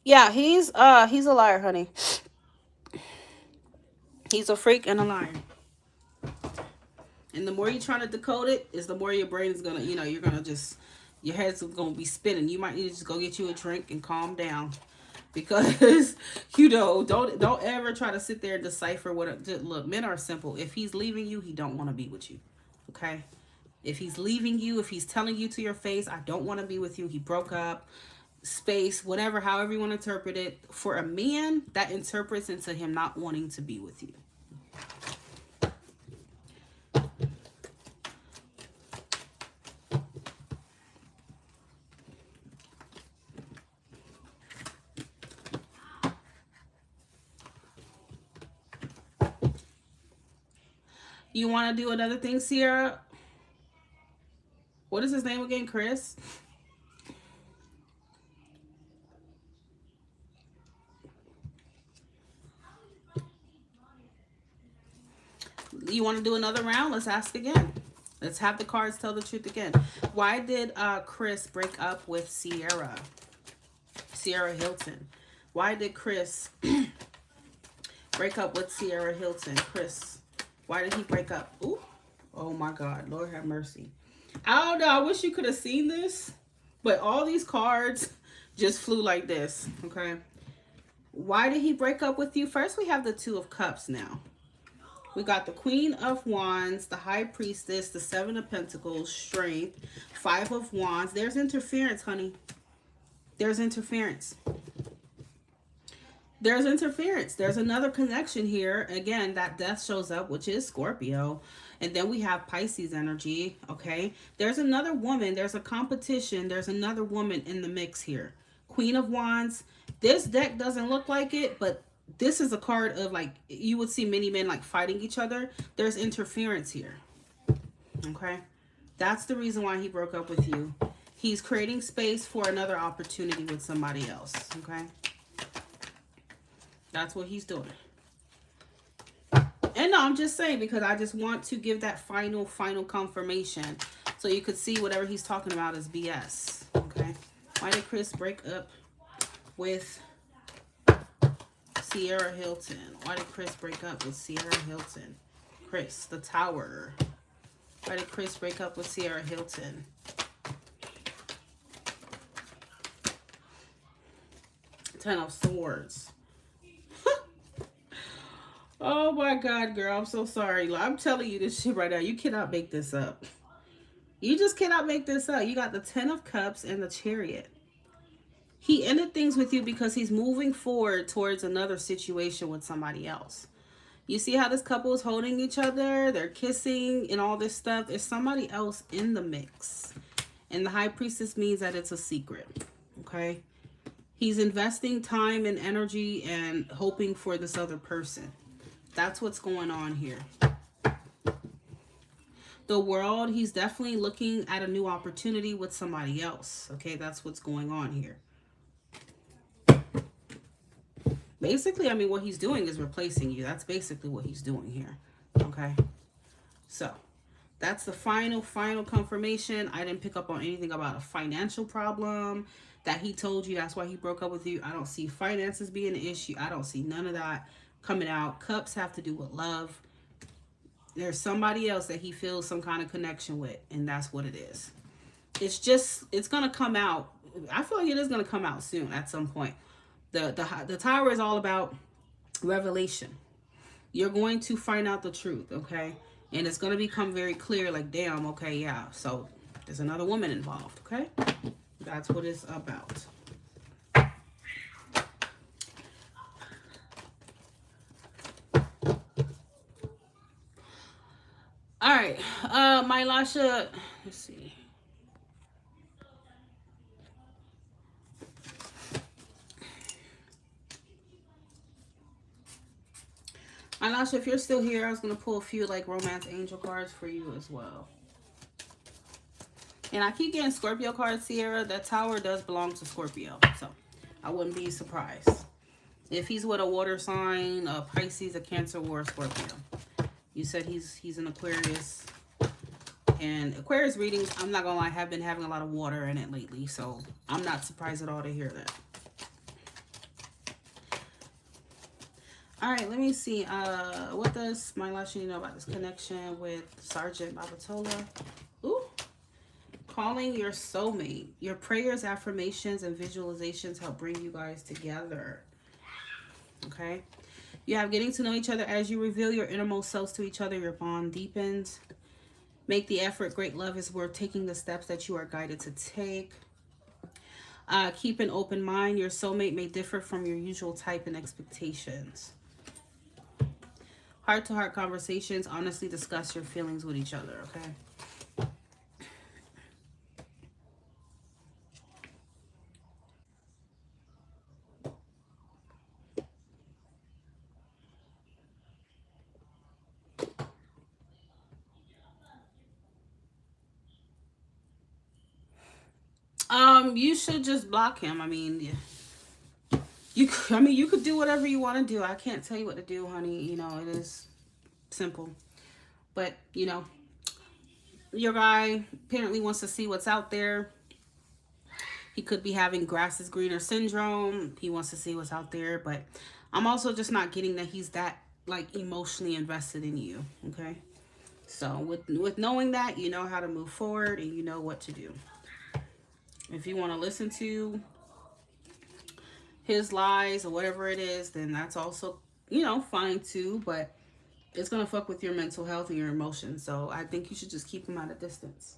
Yeah, he's a liar, honey. He's a freak and a liar. And the more you're trying to decode it, is the more your brain is gonna, you're gonna just, your head's gonna be spinning. You might need to just go get you a drink and calm down, because don't ever try to sit there and decipher what. Look, men are simple. If he's leaving you, he don't want to be with you. Okay, if he's leaving you, if he's telling you to your face, I don't want to be with you. He broke up. Space, whatever, however you want to interpret it. For a man, that interprets into him not wanting to be with you. You want to do another thing, Sierra? What is his name again? Chris? You want to do another round? Let's ask again. Let's have the cards tell the truth again. Why did Chris break up with Sierra? Sierra Hilton. Why did Chris break up with Sierra Hilton? Chris, why did he break up? Ooh. Oh my God. Lord have mercy. I don't know. I wish you could have seen this. But all these cards just flew like this. Okay. Why did he break up with you? First, we have the 2 of Cups now. We got the Queen of Wands, the High Priestess, the 7 of Pentacles, Strength, 5 of Wands. There's interference, honey. There's interference. There's interference. There's another connection here. Again, that death shows up, which is Scorpio. And then we have Pisces energy, okay? There's another woman. There's a competition. There's another woman in the mix here. Queen of Wands. This deck doesn't look like it, but this is a card of, like, you would see many men, like, fighting each other. There's interference here, okay? That's the reason why he broke up with you. He's creating space for another opportunity with somebody else, okay? That's what he's doing. And no, I'm just saying, because I just want to give that final confirmation so you could see whatever he's talking about is BS, okay? Why did Chris break up with Sierra Hilton? Why did Chris break up with Sierra Hilton? Chris, the Tower. Why did Chris break up with Sierra Hilton? Ten of Swords. Oh my God, girl, I'm so sorry. I'm telling you this shit right now. You cannot make this up. You just cannot make this up. You got the 10 of Cups and the Chariot. He ended things with you because he's moving forward towards another situation with somebody else. You see how this couple is holding each other? They're kissing and all this stuff. There's somebody else in the mix. And the High Priestess means that it's a secret. Okay? He's investing time and energy and hoping for this other person. That's what's going on here. The World, he's definitely looking at a new opportunity with somebody else. Okay, that's what's going on here. Basically, I mean, what he's doing is replacing you. That's basically what he's doing here. Okay, so that's the final confirmation. I didn't pick up on anything about a financial problem that he told you. That's why he broke up with you. I don't see finances being an issue. I don't see none of that coming out. Cups have to do with love. There's somebody else that he feels some kind of connection with, and that's what it is. It's going to come out. I feel like it is going to come out soon at some point. The Tower is all about revelation. You're going to find out the truth, okay? And it's going to become very clear, like, damn, okay, yeah. So there's another woman involved, okay? That's what it's about. All right, my Lasha, let's see. My Lasha, if you're still here, I was going to pull a few, like, romance angel cards for you as well. And I keep getting Scorpio cards, Sierra. That Tower does belong to Scorpio, so I wouldn't be surprised. If he's with a water sign, a Pisces, a Cancer, or a Scorpio. You said he's an Aquarius. And Aquarius readings, I'm not gonna lie, have been having a lot of water in it lately, so I'm not surprised at all to hear that. All right, let me see. What does my Lasha know about this connection with Sergeant Babatola? Ooh, calling your soulmate. Your prayers, affirmations, and visualizations help bring you guys together. Okay. You have getting to know each other. As you reveal your innermost selves to each other, your bond deepens. Make the effort. Great love is worth taking the steps that you are guided to take. Keep an open mind. Your soulmate may differ from your usual type and expectations. Heart-to-heart conversations. Honestly discuss your feelings with each other, okay? You should just block him. I mean, you could do whatever you want to do. I can't tell you what to do, honey. You know, it is simple. But, you know, your guy apparently wants to see what's out there. He could be having grass is greener syndrome. He wants to see what's out there, but I'm also just not getting that he's that, like, emotionally invested in you, okay? So with knowing that, you know how to move forward and you know what to do. If you want to listen to his lies or whatever it is, then that's also, you know, fine too, but it's going to fuck with your mental health and your emotions. So I think you should just keep him at a distance.